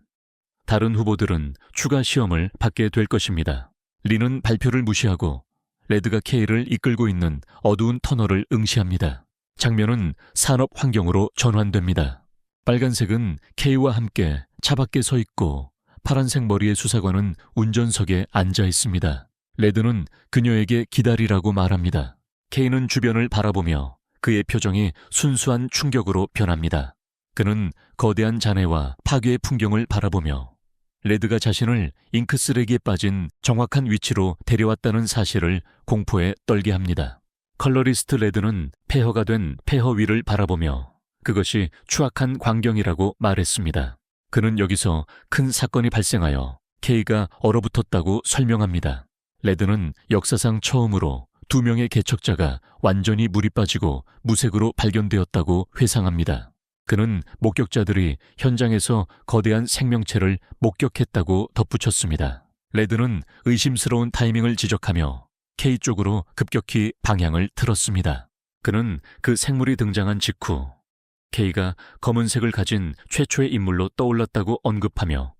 다른 후보들은 추가 시험을 받게 될 것입니다. 리는 발표를 무시하고 레드가 케이를 이끌고 있는 어두운 터널을 응시합니다. 장면은 산업 환경으로 전환됩니다. 빨간색은 케이와 함께 차 밖에 서 있고 파란색 머리의 수사관은 운전석에 앉아 있습니다. 레드는 그녀에게 기다리라고 말합니다. 케이는 주변을 바라보며 그의 표정이 순수한 충격으로 변합니다. 그는 거대한 잔해와 파괴의 풍경을 바라보며 레드가 자신을 잉크 쓰레기에 빠진 정확한 위치로 데려왔다는 사실을 공포에 떨게 합니다. 컬러리스트 레드는 폐허가 된 폐허 위를 바라보며 그것이 추악한 광경이라고 말했습니다. 그는 여기서 큰 사건이 발생하여 K가 얼어붙었다고 설명합니다. 레드는 역사상 처음으로 2명의 개척자가 완전히 물이 빠지고 무색으로 발견되었다고 회상합니다. 그는 목격자들이 현장에서 거대한 생명체를 목격했다고 덧붙였습니다. 레드는 의심스러운 타이밍을 지적하며 K 쪽으로 급격히 방향을 틀었습니다. 그는 그 생물이 등장한 직후 K가 검은색을 가진 최초의 인물로 떠올랐다고 언급하며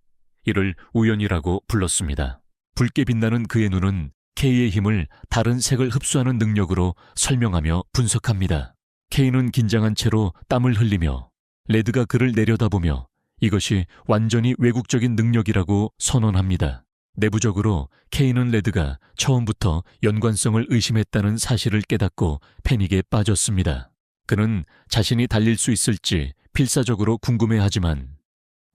이를 우연이라고 불렀습니다. 붉게 빛나는 그의 눈은 K의 힘을 다른 색을 흡수하는 능력으로 설명하며 분석합니다. K는 긴장한 채로 땀을 흘리며 레드가 그를 내려다보며 이것이 완전히 외국적인 능력이라고 선언합니다. 내부적으로 K는 레드가 처음부터 연관성을 의심했다는 사실을 깨닫고 패닉에 빠졌습니다. 그는 자신이 달릴 수 있을지 필사적으로 궁금해하지만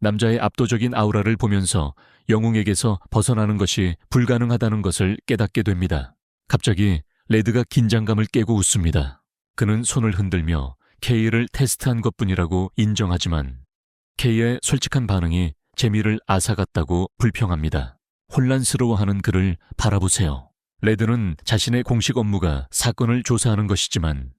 남자의 압도적인 아우라를 보면서 영웅에게서 벗어나는 것이 불가능하다는 것을 깨닫게 됩니다. 갑자기 레드가 긴장감을 깨고 웃습니다. 그는 손을 흔들며 K를 테스트한 것뿐이라고 인정하지만 K의 솔직한 반응이 재미를 앗아갔다고 불평합니다. 혼란스러워하는 그를 바라보세요. 레드는 자신의 공식 업무가 사건을 조사하는 것이지만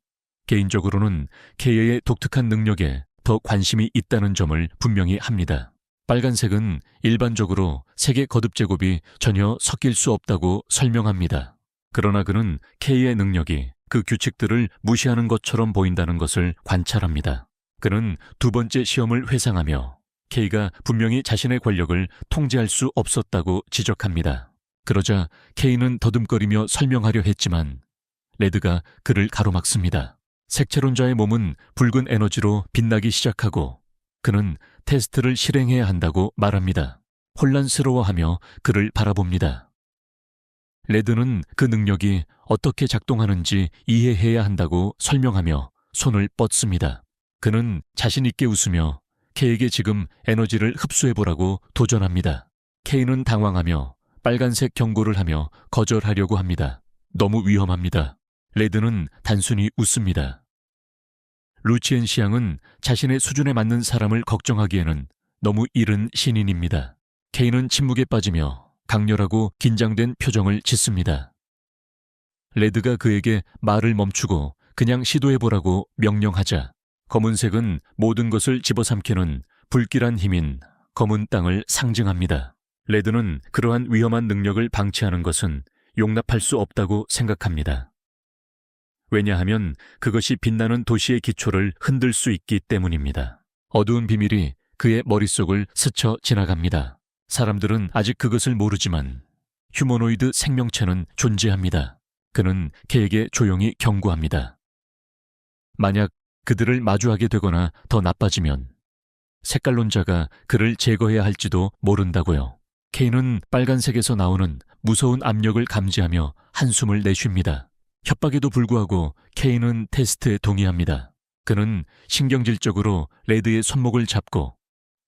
개인적으로는 K의 독특한 능력에 더 관심이 있다는 점을 분명히 합니다. 빨간색은 일반적으로 색의 거듭 제곱이 전혀 섞일 수 없다고 설명합니다. 그러나 그는 K의 능력이 그 규칙들을 무시하는 것처럼 보인다는 것을 관찰합니다. 그는 2번째 시험을 회상하며 K가 분명히 자신의 권력을 통제할 수 없었다고 지적합니다. 그러자 K는 더듬거리며 설명하려 했지만 레드가 그를 가로막습니다. 색채론자의 몸은 붉은 에너지로 빛나기 시작하고 그는 테스트를 실행해야 한다고 말합니다. 혼란스러워하며 그를 바라봅니다. 레드는 그 능력이 어떻게 작동하는지 이해해야 한다고 설명하며 손을 뻗습니다. 그는 자신 있게 웃으며 K에게 지금 에너지를 흡수해보라고 도전합니다. K는 당황하며 빨간색 경고를 하며 거절하려고 합니다. 너무 위험합니다. 레드는 단순히 웃습니다. 루치엔 시앙은 자신의 수준에 맞는 사람을 걱정하기에는 너무 이른 신인입니다. K는 침묵에 빠지며 강렬하고 긴장된 표정을 짓습니다. 레드가 그에게 말을 멈추고 그냥 시도해보라고 명령하자 검은색은 모든 것을 집어삼키는 불길한 힘인 검은 땅을 상징합니다. 레드는 그러한 위험한 능력을 방치하는 것은 용납할 수 없다고 생각합니다. 왜냐하면 그것이 빛나는 도시의 기초를 흔들 수 있기 때문입니다. 어두운 비밀이 그의 머릿속을 스쳐 지나갑니다. 사람들은 아직 그것을 모르지만 휴머노이드 생명체는 존재합니다. 그는 K에게 조용히 경고합니다. 만약 그들을 마주하게 되거나 더 나빠지면 색깔론자가 그를 제거해야 할지도 모른다고요. K는 빨간색에서 나오는 무서운 압력을 감지하며 한숨을 내쉽니다. 협박에도 불구하고 K는 테스트에 동의합니다. 그는 신경질적으로 레드의 손목을 잡고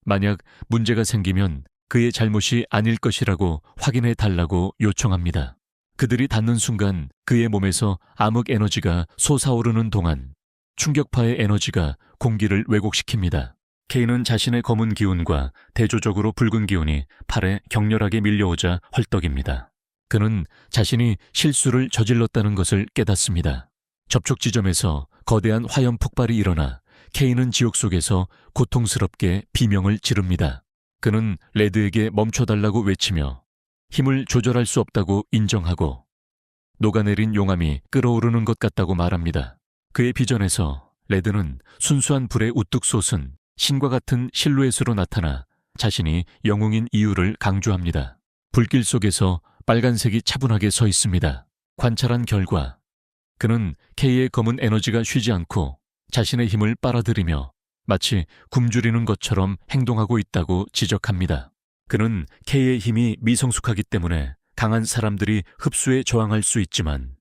만약 문제가 생기면 그의 잘못이 아닐 것이라고 확인해 달라고 요청합니다. 그들이 닿는 순간 그의 몸에서 암흑 에너지가 솟아오르는 동안 충격파의 에너지가 공기를 왜곡시킵니다. K는 자신의 검은 기운과 대조적으로 붉은 기운이 팔에 격렬하게 밀려오자 헐떡입니다. 그는 자신이 실수를 저질렀다는 것을 깨닫습니다. 접촉 지점에서 거대한 화염 폭발이 일어나 K는 지옥 속에서 고통스럽게 비명을 지릅니다. 그는 레드에게 멈춰달라고 외치며 힘을 조절할 수 없다고 인정하고 녹아내린 용암이 끓어오르는 것 같다고 말합니다. 그의 비전에서 레드는 순수한 불에 우뚝 솟은 신과 같은 실루엣으로 나타나 자신이 영웅인 이유를 강조합니다. 불길 속에서 빨간색이 차분하게 서 있습니다. 관찰한 결과 그는 K의 검은 에너지가 쉬지 않고 자신의 힘을 빨아들이며 마치 굶주리는 것처럼 행동하고 있다고 지적합니다. 그는 K의 힘이 미성숙하기 때문에 강한 사람들이 흡수에 저항할 수 있지만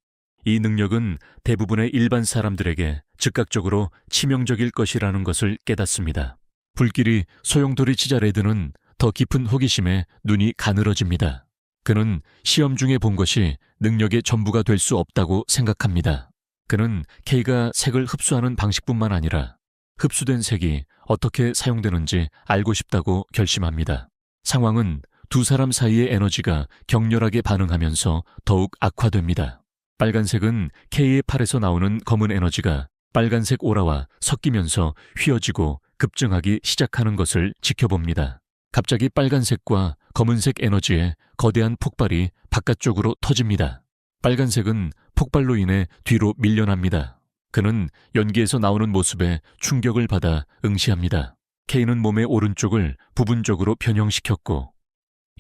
이 능력은 대부분의 일반 사람들에게 즉각적으로 치명적일 것이라는 것을 깨닫습니다. 불길이 소용돌이 치자 레드는 더 깊은 호기심에 눈이 가늘어집니다. 그는 시험 중에 본 것이 능력의 전부가 될 수 없다고 생각합니다. 그는 K가 색을 흡수하는 방식뿐만 아니라 흡수된 색이 어떻게 사용되는지 알고 싶다고 결심합니다. 상황은 두 사람 사이의 에너지가 격렬하게 반응하면서 더욱 악화됩니다. 빨간색은 K의 팔에서 나오는 검은 에너지가 빨간색 오라와 섞이면서 휘어지고 급증하기 시작하는 것을 지켜봅니다. 갑자기 빨간색과 검은색 에너지의 거대한 폭발이 바깥쪽으로 터집니다. 빨간색은 폭발로 인해 뒤로 밀려납니다. 그는 연기에서 나오는 모습에 충격을 받아 응시합니다. K는 몸의 오른쪽을 부분적으로 변형시켰고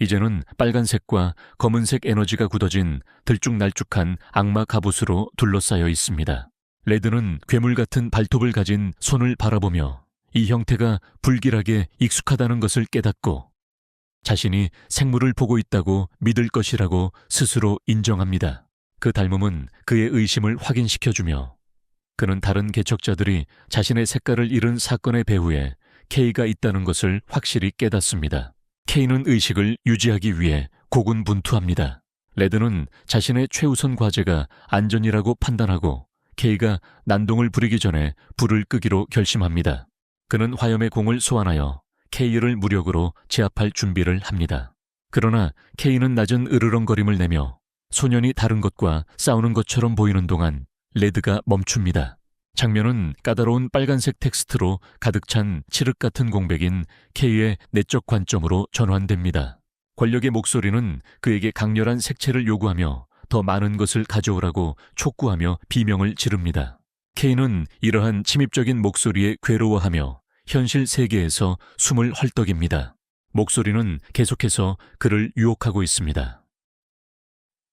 이제는 빨간색과 검은색 에너지가 굳어진 들쭉날쭉한 악마 갑옷으로 둘러싸여 있습니다. 레드는 괴물 같은 발톱을 가진 손을 바라보며 이 형태가 불길하게 익숙하다는 것을 깨닫고 자신이 생물을 보고 있다고 믿을 것이라고 스스로 인정합니다. 그 닮음은 그의 의심을 확인시켜주며 그는 다른 개척자들이 자신의 색깔을 잃은 사건의 배후에 K가 있다는 것을 확실히 깨닫습니다. K는 의식을 유지하기 위해 고군분투합니다. 레드는 자신의 최우선 과제가 안전이라고 판단하고 K가 난동을 부리기 전에 불을 끄기로 결심합니다. 그는 화염의 공을 소환하여 K를 무력으로 제압할 준비를 합니다. 그러나 K는 낮은 으르렁거림을 내며 소년이 다른 것과 싸우는 것처럼 보이는 동안 레드가 멈춥니다. 장면은 까다로운 빨간색 텍스트로 가득 찬 칠흑 같은 공백인 K의 내적 관점으로 전환됩니다. 권력의 목소리는 그에게 강렬한 색채를 요구하며 더 많은 것을 가져오라고 촉구하며 비명을 지릅니다. K는 이러한 침입적인 목소리에 괴로워하며 현실 세계에서 숨을 헐떡입니다. 목소리는 계속해서 그를 유혹하고 있습니다.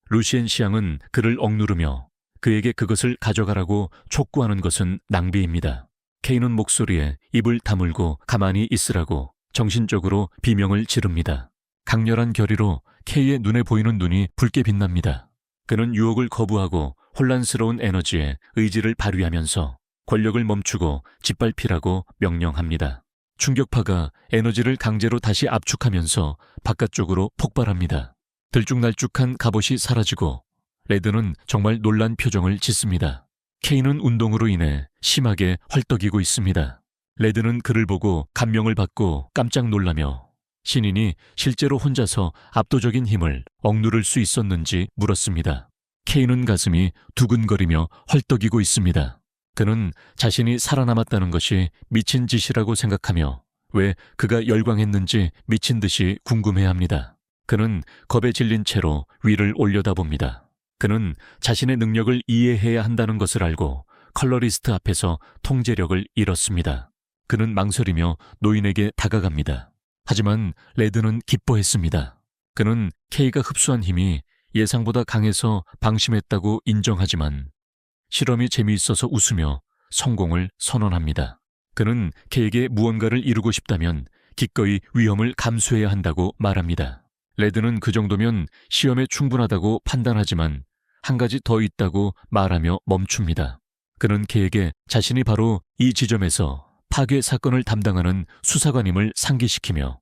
루시엔 시앙은 그를 억누르며 그에게 그것을 가져가라고 촉구하는 것은 낭비입니다. K는 목소리에 입을 다물고 가만히 있으라고 정신적으로 비명을 지릅니다. 강렬한 결의로 K의 눈에 보이는 눈이 붉게 빛납니다. 그는 유혹을 거부하고 혼란스러운 에너지에 의지를 발휘하면서 권력을 멈추고 짓밟히라고 명령합니다. 충격파가 에너지를 강제로 다시 압축하면서 바깥쪽으로 폭발합니다. 들쭉날쭉한 갑옷이 사라지고 레드는 정말 놀란 표정을 짓습니다. K는 운동으로 인해 심하게 헐떡이고 있습니다. 레드는 그를 보고 감명을 받고 깜짝 놀라며 신인이 실제로 혼자서 압도적인 힘을 억누를 수 있었는지 물었습니다. K는 가슴이 두근거리며 헐떡이고 있습니다. 그는 자신이 살아남았다는 것이 미친 짓이라고 생각하며 왜 그가 열광했는지 미친 듯이 궁금해합니다. 그는 겁에 질린 채로 위를 올려다봅니다. 그는 자신의 능력을 이해해야 한다는 것을 알고 컬러리스트 앞에서 통제력을 잃었습니다. 그는 망설이며 노인에게 다가갑니다. 하지만 레드는 기뻐했습니다. 그는 K가 흡수한 힘이 예상보다 강해서 방심했다고 인정하지만 실험이 재미있어서 웃으며 성공을 선언합니다. 그는 K에게 무언가를 이루고 싶다면 기꺼이 위험을 감수해야 한다고 말합니다. 레드는 그 정도면 시험에 충분하다고 판단하지만 한 가지 더 있다고 말하며 멈춥니다. 그는 K에게 자신이 바로 이 지점에서 파괴 사건을 담당하는 수사관임을 상기시키며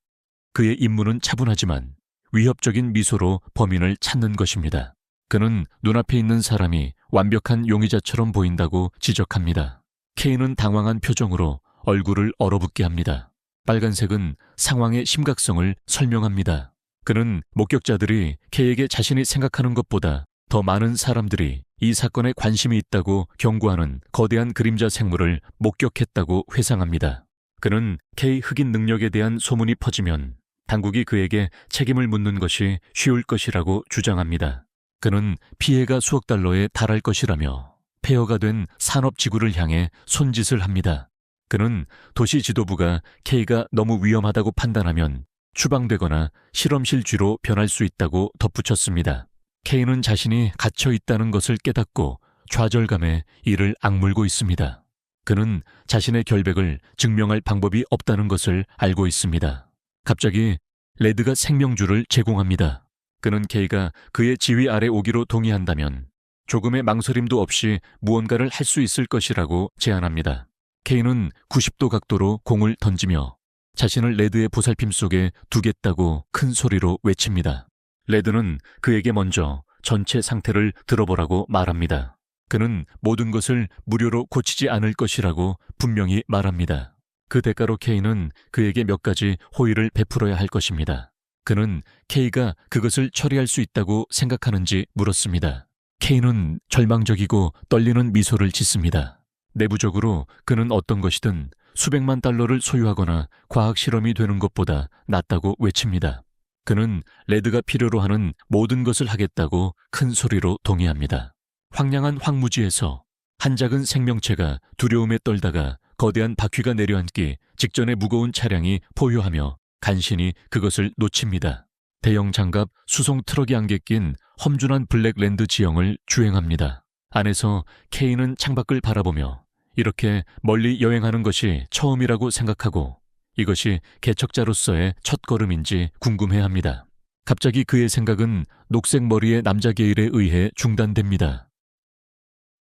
그의 임무는 차분하지만 위협적인 미소로 범인을 찾는 것입니다. 그는 눈앞에 있는 사람이 완벽한 용의자처럼 보인다고 지적합니다. K는 당황한 표정으로 얼굴을 얼어붙게 합니다. 빨간색은 상황의 심각성을 설명합니다. 그는 목격자들이 K에게 자신이 생각하는 것보다 더 많은 사람들이 이 사건에 관심이 있다고 경고하는 거대한 그림자 생물을 목격했다고 회상합니다. 그는 K 흑인 능력에 대한 소문이 퍼지면 당국이 그에게 책임을 묻는 것이 쉬울 것이라고 주장합니다. 그는 피해가 수억 달러에 달할 것이라며 폐허가 된 산업지구를 향해 손짓을 합니다. 그는 도시 지도부가 K가 너무 위험하다고 판단하면 추방되거나 실험실 쥐로 변할 수 있다고 덧붙였습니다. K는 자신이 갇혀 있다는 것을 깨닫고 좌절감에 이를 악물고 있습니다. 그는 자신의 결백을 증명할 방법이 없다는 것을 알고 있습니다. 갑자기 레드가 생명줄을 제공합니다. 그는 K가 그의 지휘 아래 오기로 동의한다면 조금의 망설임도 없이 무언가를 할 수 있을 것이라고 제안합니다. 케이는 90도 각도로 공을 던지며 자신을 레드의 보살핌 속에 두겠다고 큰 소리로 외칩니다. 레드는 그에게 먼저 전체 상태를 들어보라고 말합니다. 그는 모든 것을 무료로 고치지 않을 것이라고 분명히 말합니다. 그 대가로 케이는 그에게 몇 가지 호의를 베풀어야 할 것입니다. 그는 케이가 그것을 처리할 수 있다고 생각하는지 물었습니다. 케이는 절망적이고 떨리는 미소를 짓습니다. 내부적으로 그는 어떤 것이든 수백만 달러를 소유하거나 과학 실험이 되는 것보다 낫다고 외칩니다. 그는 레드가 필요로 하는 모든 것을 하겠다고 큰 소리로 동의합니다. 황량한 황무지에서 한 작은 생명체가 두려움에 떨다가 거대한 바퀴가 내려앉기 직전에 무거운 차량이 포효하며 간신히 그것을 놓칩니다. 대형 장갑 수송 트럭이 안개 낀 험준한 블랙랜드 지형을 주행합니다. 안에서 케이는 창밖을 바라보며 이렇게 멀리 여행하는 것이 처음이라고 생각하고 이것이 개척자로서의 첫걸음인지 궁금해합니다. 갑자기 그의 생각은 녹색 머리의 남자 게일에 의해 중단됩니다.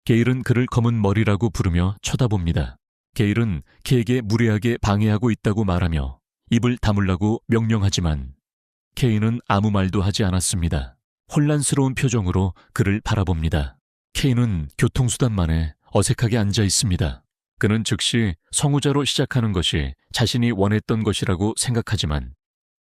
게일은 그를 검은 머리라고 부르며 쳐다봅니다. 게일은 케이에게 무례하게 방해하고 있다고 말하며 입을 다물라고 명령하지만 케이는 아무 말도 하지 않았습니다. 혼란스러운 표정으로 그를 바라봅니다. 케이는 교통수단만에 어색하게 앉아 있습니다. 그는 즉시 성우자로 시작하는 것이 자신이 원했던 것이라고 생각하지만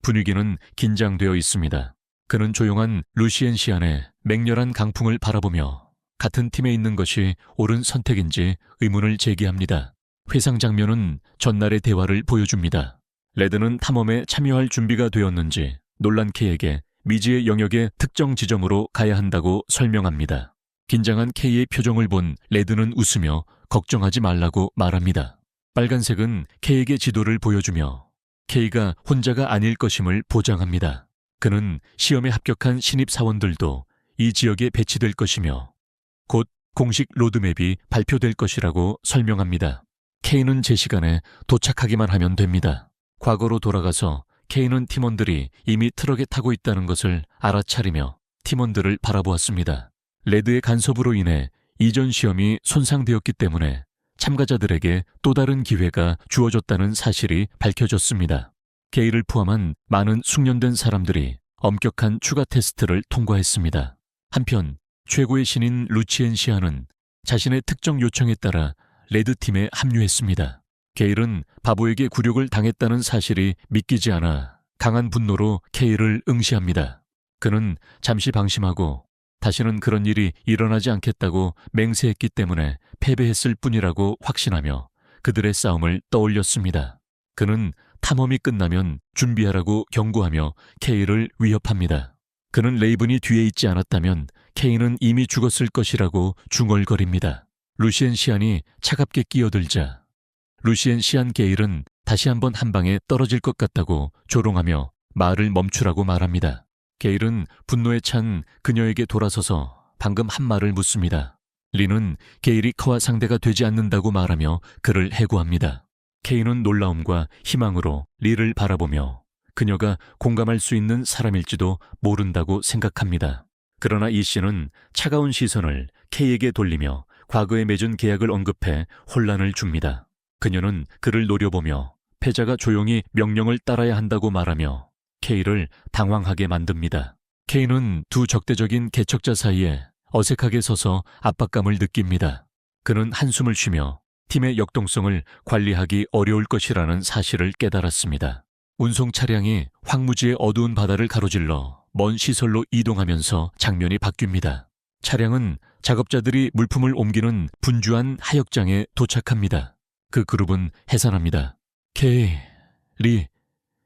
분위기는 긴장되어 있습니다. 그는 조용한 루시엔 시안의 맹렬한 강풍을 바라보며 같은 팀에 있는 것이 옳은 선택인지 의문을 제기합니다. 회상 장면은 전날의 대화를 보여줍니다. 레드는 탐험에 참여할 준비가 되었는지 놀란 케이에게 미지의 영역의 특정 지점으로 가야 한다고 설명합니다. 긴장한 케이의 표정을 본 레드는 웃으며 걱정하지 말라고 말합니다. 빨간색은 케이에게 지도를 보여주며 케이가 혼자가 아닐 것임을 보장합니다. 그는 시험에 합격한 신입사원들도 이 지역에 배치될 것이며 곧 공식 로드맵이 발표될 것이라고 설명합니다. 케이는 제 시간에 도착하기만 하면 됩니다. 과거로 돌아가서 케이는 팀원들이 이미 트럭에 타고 있다는 것을 알아차리며 팀원들을 바라보았습니다. 레드의 간섭으로 인해 이전 시험이 손상되었기 때문에 참가자들에게 또 다른 기회가 주어졌다는 사실이 밝혀졌습니다. 케이를 포함한 많은 숙련된 사람들이 엄격한 추가 테스트를 통과했습니다. 한편 최고의 신인 루치엔 시아는 자신의 특정 요청에 따라 레드팀에 합류했습니다. 게일은 바보에게 굴욕을 당했다는 사실이 믿기지 않아 강한 분노로 케이를 응시합니다. 그는 잠시 방심하고 다시는 그런 일이 일어나지 않겠다고 맹세했기 때문에 패배했을 뿐이라고 확신하며 그들의 싸움을 떠올렸습니다. 그는 탐험이 끝나면 준비하라고 경고하며 케이를 위협합니다. 그는 레이븐이 뒤에 있지 않았다면 케이는 이미 죽었을 것이라고 중얼거립니다. 루시엔 시안이 차갑게 끼어들자 루시엔 시안 게일은 다시 한번 한 방에 떨어질 것 같다고 조롱하며 말을 멈추라고 말합니다. 게일은 분노에 찬 그녀에게 돌아서서 방금 한 말을 묻습니다. 리는 게일이 그와 상대가 되지 않는다고 말하며 그를 해고합니다. 케이는 놀라움과 희망으로 리를 바라보며 그녀가 공감할 수 있는 사람일지도 모른다고 생각합니다. 그러나 이 씨는 차가운 시선을 케이에게 돌리며 과거에 맺은 계약을 언급해 혼란을 줍니다. 그녀는 그를 노려보며 패자가 조용히 명령을 따라야 한다고 말하며 케이를 당황하게 만듭니다. 케이는 두 적대적인 개척자 사이에 어색하게 서서 압박감을 느낍니다. 그는 한숨을 쉬며 팀의 역동성을 관리하기 어려울 것이라는 사실을 깨달았습니다. 운송 차량이 황무지의 어두운 바다를 가로질러 먼 시설로 이동하면서 장면이 바뀝니다. 차량은 작업자들이 물품을 옮기는 분주한 하역장에 도착합니다. 그 그룹은 해산합니다. 케이, 리,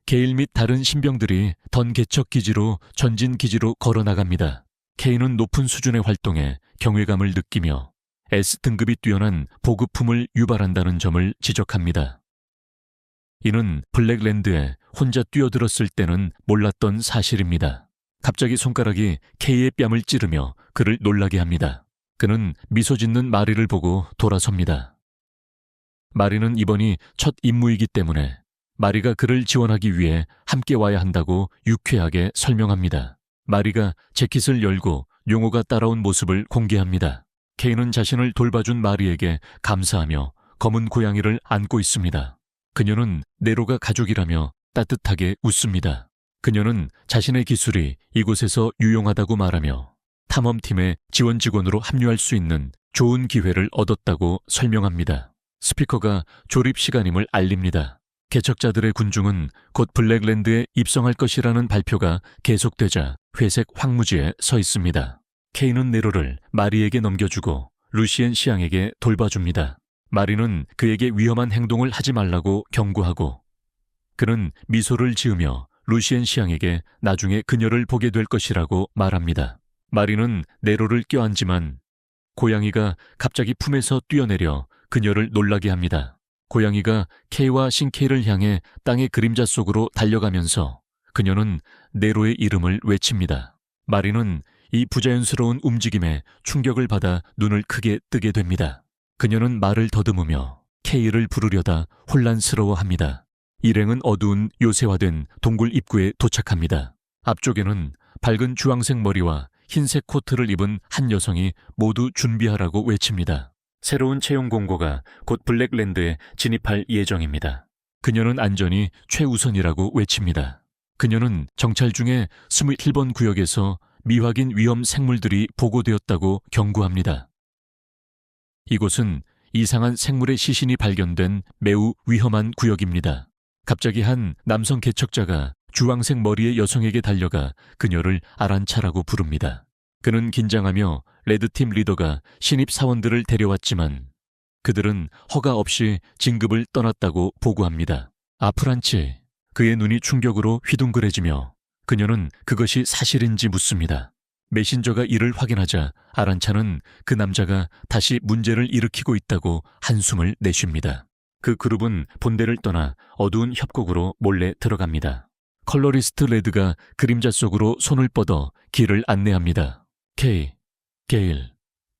게일 및 다른 신병들이 던 개척 기지로 전진 기지로 걸어나갑니다. 케이는 높은 수준의 활동에 경외감을 느끼며 S등급이 뛰어난 보급품을 유발한다는 점을 지적합니다. 이는 블랙랜드에 혼자 뛰어들었을 때는 몰랐던 사실입니다. 갑자기 손가락이 케이의 뺨을 찌르며 그를 놀라게 합니다. 그는 미소 짓는 마리를 보고 돌아섭니다. 마리는 이번이 첫 임무이기 때문에 마리가 그를 지원하기 위해 함께 와야 한다고 유쾌하게 설명합니다. 마리가 재킷을 열고 용호가 따라온 모습을 공개합니다. 케이는 자신을 돌봐준 마리에게 감사하며 검은 고양이를 안고 있습니다. 그녀는 네로가 가족이라며 따뜻하게 웃습니다. 그녀는 자신의 기술이 이곳에서 유용하다고 말하며 탐험팀의 지원 직원으로 합류할 수 있는 좋은 기회를 얻었다고 설명합니다. 스피커가 조립 시간임을 알립니다. 개척자들의 군중은 곧 블랙랜드에 입성할 것이라는 발표가 계속되자 회색 황무지에 서 있습니다. 케이는 네로를 마리에게 넘겨주고 루시엔 시앙에게 돌봐줍니다. 마리는 그에게 위험한 행동을 하지 말라고 경고하고 그는 미소를 지으며 루시엔 시앙에게 나중에 그녀를 보게 될 것이라고 말합니다. 마리는 네로를 껴안지만 고양이가 갑자기 품에서 뛰어내려 그녀를 놀라게 합니다. 고양이가 케이와 신케이를 향해 땅의 그림자 속으로 달려가면서 그녀는 네로의 이름을 외칩니다. 마리는 이 부자연스러운 움직임에 충격을 받아 눈을 크게 뜨게 됩니다. 그녀는 말을 더듬으며 케이를 부르려다 혼란스러워합니다. 일행은 어두운 요새화된 동굴 입구에 도착합니다. 앞쪽에는 밝은 주황색 머리와 흰색 코트를 입은 한 여성이 모두 준비하라고 외칩니다. 새로운 채용 공고가 곧 블랙랜드에 진입할 예정입니다. 그녀는 안전이 최우선이라고 외칩니다. 그녀는 정찰 중에 27번 구역에서 미확인 위험 생물들이 보고되었다고 경고합니다. 이곳은 이상한 생물의 시신이 발견된 매우 위험한 구역입니다. 갑자기 한 남성 개척자가 주황색 머리의 여성에게 달려가 그녀를 아란차라고 부릅니다. 그는 긴장하며 레드팀 리더가 신입 사원들을 데려왔지만 그들은 허가 없이 진급을 떠났다고 보고합니다. 아프란치, 그의 눈이 충격으로 휘둥그레지며 그녀는 그것이 사실인지 묻습니다. 메신저가 이를 확인하자 아란차는 그 남자가 다시 문제를 일으키고 있다고 한숨을 내쉽니다. 그 그룹은 본대를 떠나 어두운 협곡으로 몰래 들어갑니다. 컬러리스트 레드가 그림자 속으로 손을 뻗어 길을 안내합니다. 케이, 게일,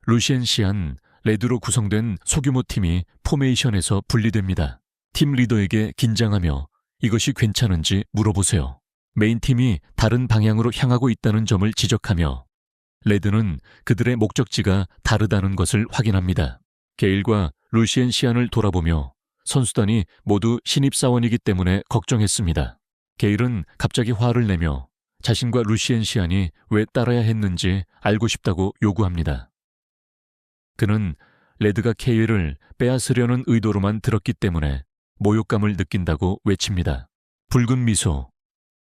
루시엔 시안, 레드로 구성된 소규모 팀이 포메이션에서 분리됩니다. 팀 리더에게 긴장하며 이것이 괜찮은지 물어보세요. 메인 팀이 다른 방향으로 향하고 있다는 점을 지적하며 레드는 그들의 목적지가 다르다는 것을 확인합니다. 게일과 루시엔 시안을 돌아보며 선수단이 모두 신입사원이기 때문에 걱정했습니다. 게일은 갑자기 화를 내며 자신과 루시엔 시안이 왜 따라야 했는지 알고 싶다고 요구합니다. 그는 레드가 케이를 빼앗으려는 의도로만 들었기 때문에 모욕감을 느낀다고 외칩니다. 붉은 미소,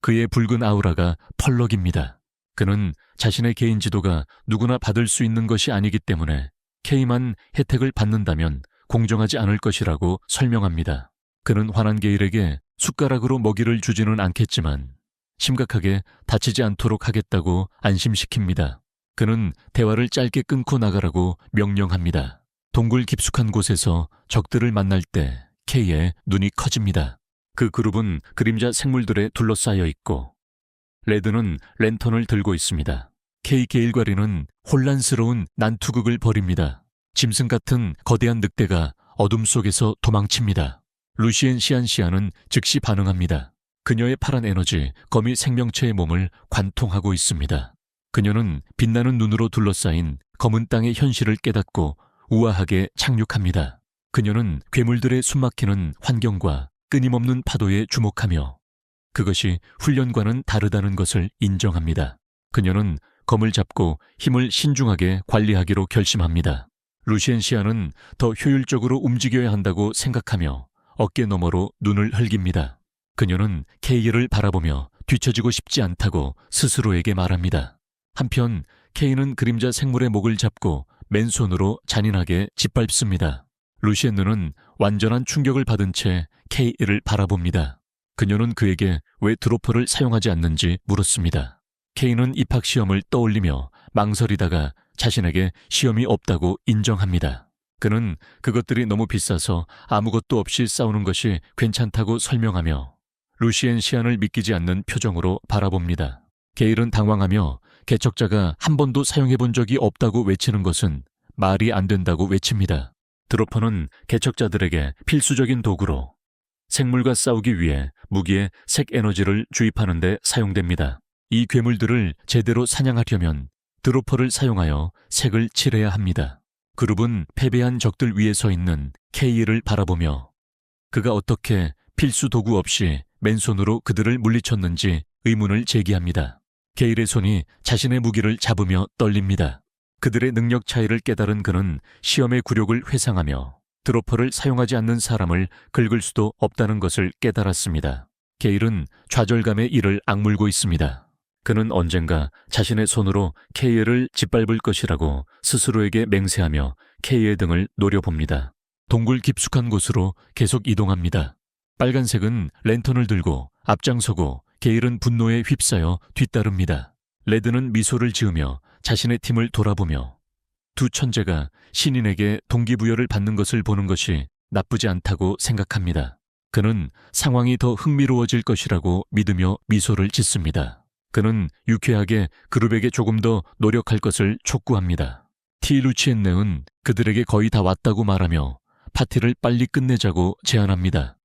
그의 붉은 아우라가 펄럭입니다. 그는 자신의 개인 지도가 누구나 받을 수 있는 것이 아니기 때문에 케이만 혜택을 받는다면 공정하지 않을 것이라고 설명합니다. 그는 화난 게일에게 숟가락으로 먹이를 주지는 않겠지만 심각하게 다치지 않도록 하겠다고 안심시킵니다. 그는 대화를 짧게 끊고 나가라고 명령합니다. 동굴 깊숙한 곳에서 적들을 만날 때 케이의 눈이 커집니다. 그 그룹은 그림자 생물들에 둘러싸여 있고 레드는 랜턴을 들고 있습니다. 케이 게일과리는 혼란스러운 난투극을 벌입니다. 짐승 같은 거대한 늑대가 어둠 속에서 도망칩니다. 루시엔 시안시아는 즉시 반응합니다. 그녀의 파란 에너지, 거미 생명체의 몸을 관통하고 있습니다. 그녀는 빛나는 눈으로 둘러싸인 검은 땅의 현실을 깨닫고 우아하게 착륙합니다. 그녀는 괴물들의 숨막히는 환경과 끊임없는 파도에 주목하며 그것이 훈련과는 다르다는 것을 인정합니다. 그녀는 검을 잡고 힘을 신중하게 관리하기로 결심합니다. 루시엔 시아는 더 효율적으로 움직여야 한다고 생각하며 어깨 너머로 눈을 흘깁니다. 그녀는 케이를 바라보며 뒤처지고 싶지 않다고 스스로에게 말합니다. 한편 케이는 그림자 생물의 목을 잡고 맨손으로 잔인하게 짓밟습니다. 루시엔 눈은 완전한 충격을 받은 채 케이를 바라봅니다. 그녀는 그에게 왜 드로퍼를 사용하지 않는지 물었습니다. 케이는 입학시험을 떠올리며 망설이다가 자신에게 시험이 없다고 인정합니다. 그는 그것들이 너무 비싸서 아무것도 없이 싸우는 것이 괜찮다고 설명하며 루시엔 시안을 믿기지 않는 표정으로 바라봅니다. 게일은 당황하며 개척자가 한 번도 사용해본 적이 없다고 외치는 것은 말이 안 된다고 외칩니다. 드로퍼는 개척자들에게 필수적인 도구로 생물과 싸우기 위해 무기에 색 에너지를 주입하는 데 사용됩니다. 이 괴물들을 제대로 사냥하려면 드로퍼를 사용하여 색을 칠해야 합니다. 그룹은 패배한 적들 위에 서 있는 K를 바라보며 그가 어떻게 필수 도구 없이 맨손으로 그들을 물리쳤는지 의문을 제기합니다. 게일의 손이 자신의 무기를 잡으며 떨립니다. 그들의 능력 차이를 깨달은 그는 시험의 굴욕을 회상하며 드로퍼를 사용하지 않는 사람을 긁을 수도 없다는 것을 깨달았습니다. 게일은 좌절감에 이를 악물고 있습니다. 그는 언젠가 자신의 손으로 K를 짓밟을 것이라고 스스로에게 맹세하며 K의 등을 노려봅니다. 동굴 깊숙한 곳으로 계속 이동합니다. 빨간색은 랜턴을 들고 앞장서고 게일은 분노에 휩싸여 뒤따릅니다. 레드는 미소를 지으며 자신의 팀을 돌아보며 두 천재가 신인에게 동기부여를 받는 것을 보는 것이 나쁘지 않다고 생각합니다. 그는 상황이 더 흥미로워질 것이라고 믿으며 미소를 짓습니다. 그는 유쾌하게 그룹에게 조금 더 노력할 것을 촉구합니다. 티 루치엔네은 그들에게 거의 다 왔다고 말하며 파티를 빨리 끝내자고 제안합니다.